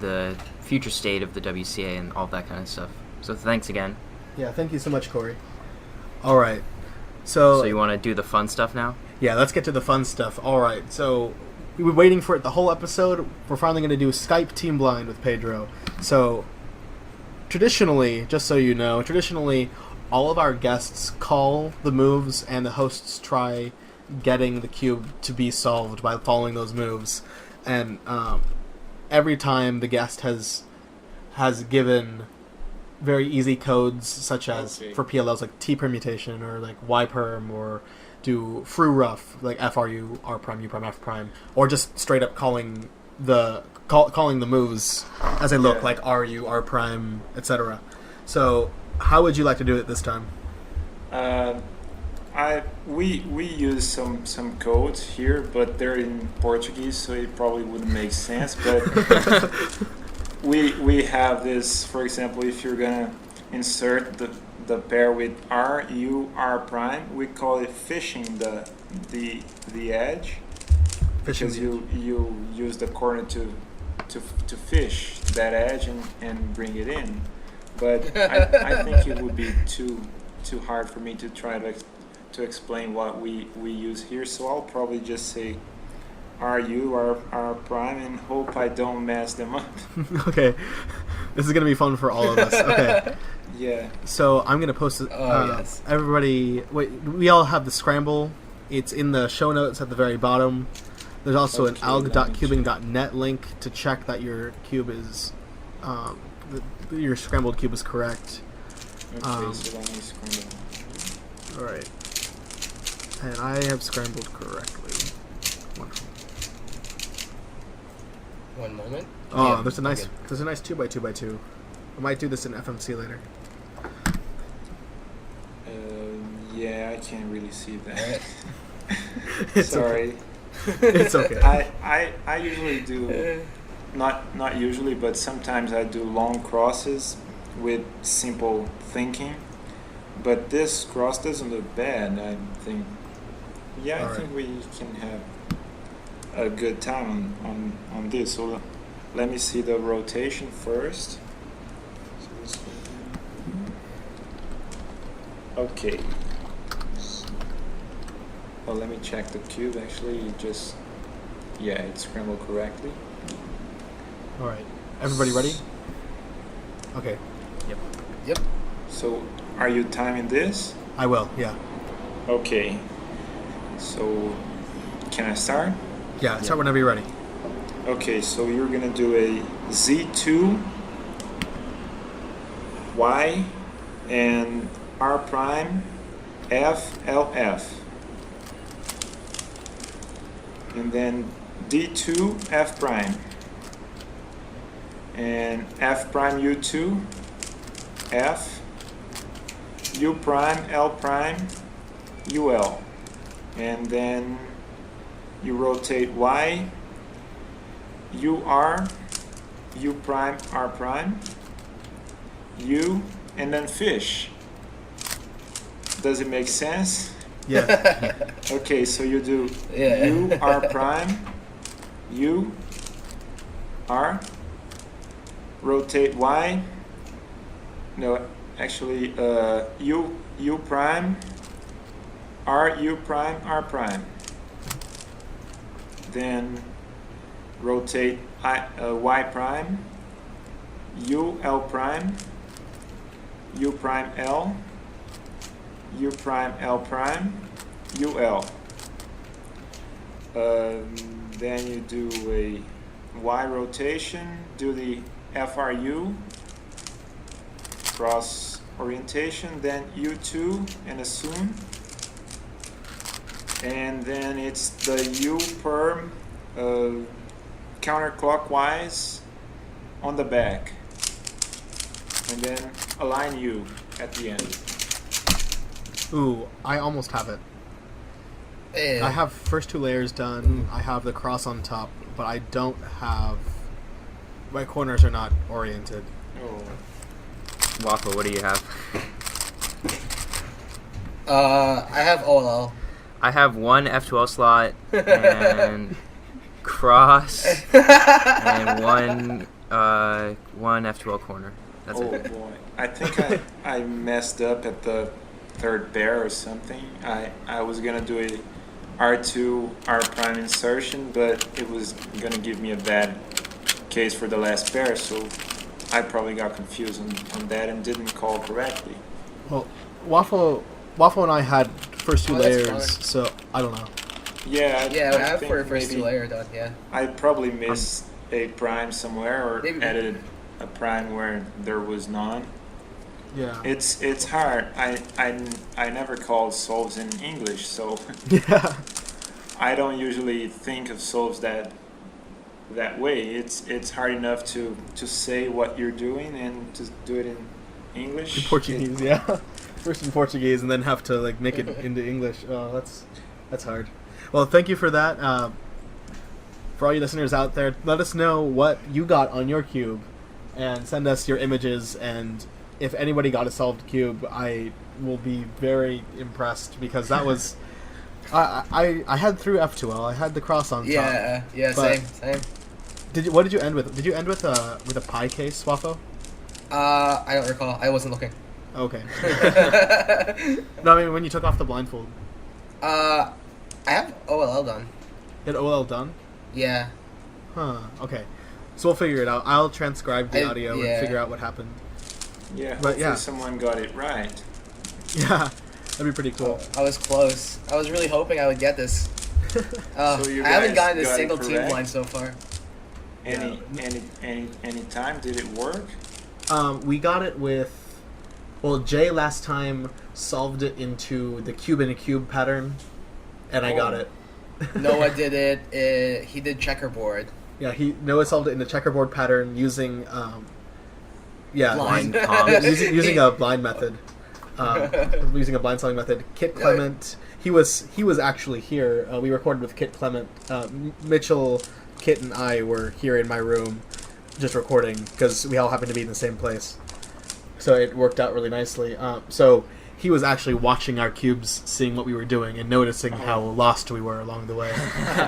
the future state of the WCA and all that kind of stuff. So thanks again. Yeah, thank you so much, Corey. All right. So you want to do the fun stuff now? Yeah, let's get to the fun stuff. All right. So we were waiting for it the whole episode. We're finally going to do Skype Team Blind with Pedro. So traditionally, just so you know, all of our guests call the moves and the hosts try getting the cube to be solved by following those moves. And every time the guest has given very easy codes, such as for PLLs like T permutation or Y perm, or do fru rough like FRU R prime U prime F prime, or just straight up calling the moves as they look, like RU R prime, etc. So how would you like to do it this time? We use some codes here, but they're in Portuguese, so it probably wouldn't make sense. But we have this, for example, if you're gonna insert the pair with RU R prime, we call it fishing the edge, because you use the corner to fish that edge and bring it in. But I think it would be too hard for me to try to to explain what we use here. So I'll probably just say RU, R prime, and hope I don't mess them up. Okay. This is going to be fun for all of us. Okay. Yeah. So I'm going to post it. Yes. Everybody, wait, we all have the scramble. It's in the show notes at the very bottom. There's also Okay, an alg.cubing.net link to check that your cube is, your scrambled cube is correct. Okay, so let me scramble. All right. And I have scrambled correctly. Wonderful. One moment. Oh, Yeah, there's a nice good. 2x2x2. I might do this in FMC later. Yeah, I can't really see that. It's Sorry. It's okay. I usually do, not usually, but sometimes I do long crosses with simple thinking. But this cross doesn't look bad, I think. Yeah, All I think we can have a good time on this. So let me see the rotation first. So this one. Okay. Well, let me check the cube. Actually, it's scrambled correctly. All right. Everybody ready? Okay. Yep. So, are you timing this? I will. Yeah. Okay. So, can I start? Yeah. Start whenever you're ready. Okay, so you're gonna do a Z2, Y, and R prime, F, L, F. And then D2, F prime. And F prime, U2, F, U prime, L prime, UL. And then you rotate Y, UR, U prime, R prime, U, and then fish. Does it make sense? Yeah. Okay, so you do Yeah. U, R prime, U, R, rotate Y, no, actually, U prime, R, U prime, R prime. Then rotate Y prime, U, L prime, U prime, L, U prime, L prime, UL. Then you do a Y rotation, do the FRU, cross orientation, then U2 and assume. And then it's the U perm counterclockwise on the back. And then align U at the end. Ooh, I almost have it. Yeah. I have first two layers done. I have the cross on top, but I don't have. My corners are not oriented. Oh. Waffle, what do you have? I have OLL. I have one F12 slot and cross and one F12 corner. That's Oh it. boy. I think I messed up at the third pair or something. I was gonna do a R2 R prime insertion, but it was gonna give me a bad case for the last pair, so I probably got confused on that and didn't call correctly. Well, Waffle and I had first two Oh, that's layers, fine. so I don't know. Yeah, Yeah, I have think for first maybe two layer done. Yeah. I probably missed a prime somewhere or Maybe. added a prime where there was none. Yeah. It's hard. I never call solves in English, so Yeah. I don't usually think of solves that way. It's hard enough to say what you're doing and to do it in English. In Portuguese, yeah. First in Portuguese and then have to like make it into English. Oh, that's hard. Well, thank you for that. For all you listeners out there, let us know what you got on your cube, and send us your images. And if anybody got a solved cube, I will be very impressed because that was. I had through F2L. I had the cross on top. Yeah. Yeah. But- Same. What did you end with? Did you end with a pie case, Swafo? I don't recall. I wasn't looking. Okay. No, I mean when you took off the blindfold. I have OLL done. Hit OL done? Yeah. Huh. Okay. So we'll figure it out. I'll transcribe the audio yeah. and figure out what happened. Yeah, But hopefully someone got it right. Yeah, that'd be pretty cool. I was close. I was really hoping I would get this. So you I haven't guys gotten a got it single team correct? blind so far. Any time did it work? We got it with, well, Jay last time solved it into the cube in a cube pattern, and I got it. Noah did it. He did checkerboard. Yeah, Noah solved it in the checkerboard pattern using, Blind. using a blind method. Using a blind solving method. Kit Clement, he was actually here. We recorded with Kit Clement. Mitchell, Kit, and I were here in my room just recording because we all happened to be in the same place. So it worked out really nicely. So he was actually watching our cubes, seeing what we were doing, and noticing how lost we were along the way.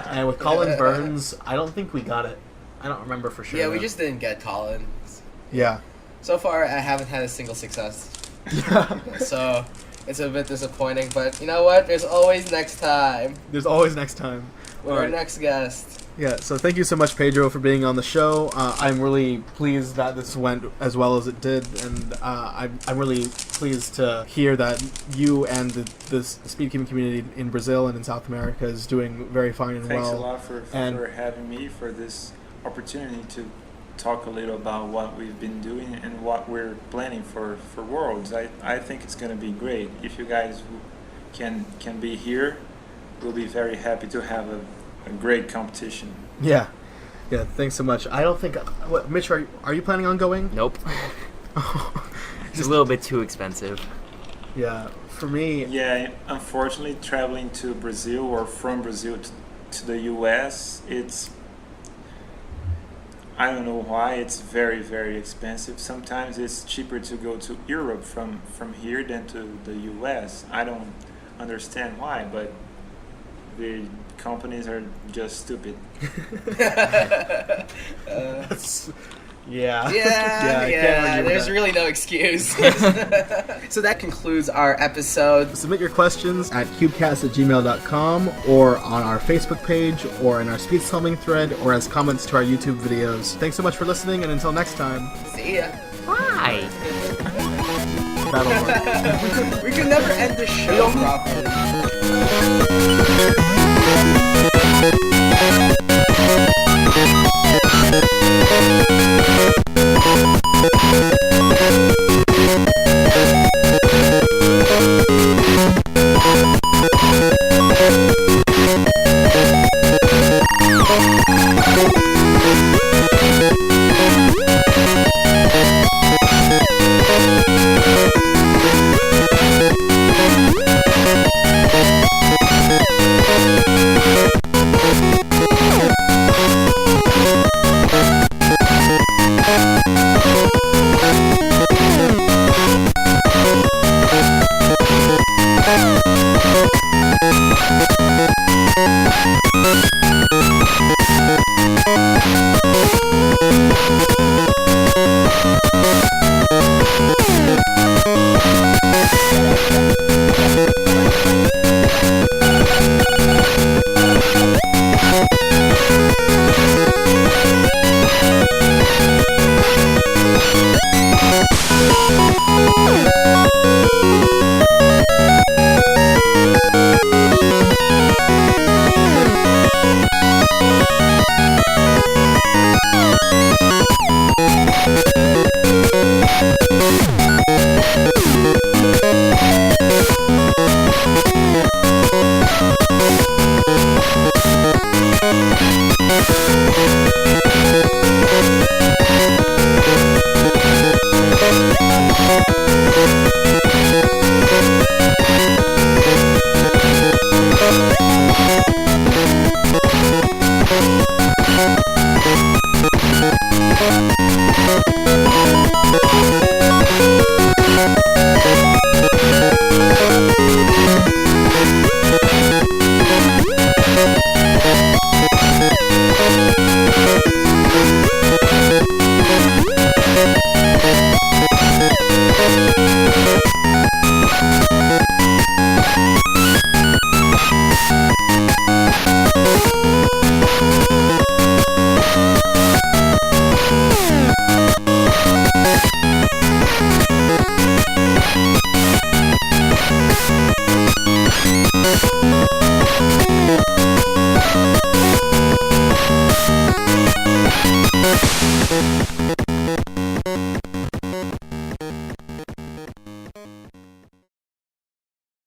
And with Colin Burns, I don't think we got it. I don't remember for sure. Yeah, we though. just didn't get Colin. Yeah. So far, I haven't had a single success. So it's a bit disappointing, but you know what? There's always next time. There's always next time. With our next guest. Yeah, so thank you so much, Pedro, for being on the show. I'm really pleased that this went as well as it did, and I'm really pleased to hear that you and the speedkeeping community in Brazil and in South America is doing very fine and Thanks well. a lot for having me, for this opportunity to talk a little about what we've been doing and what we're planning for Worlds. I think it's going to be great. If you guys can be here, we'll be very happy to have a great competition. Yeah, thanks so much. I don't think... Mitch, are you planning on going? Nope. It's a little bit too expensive. Yeah, for me... Yeah, unfortunately, traveling to Brazil or from Brazil to the US, it's... I don't know why, it's very, very expensive. Sometimes it's cheaper to go to Europe from here than to the US. I don't understand why, but the companies are just stupid. Yeah. Yeah. There's really no excuse. So that concludes our episode. Submit your questions at cubecast@gmail.com or on our Facebook page or in our speed solving thread or as comments to our YouTube videos. Thanks so much for listening, and until next time. See ya. Bye. That'll work. We can never end the show properly.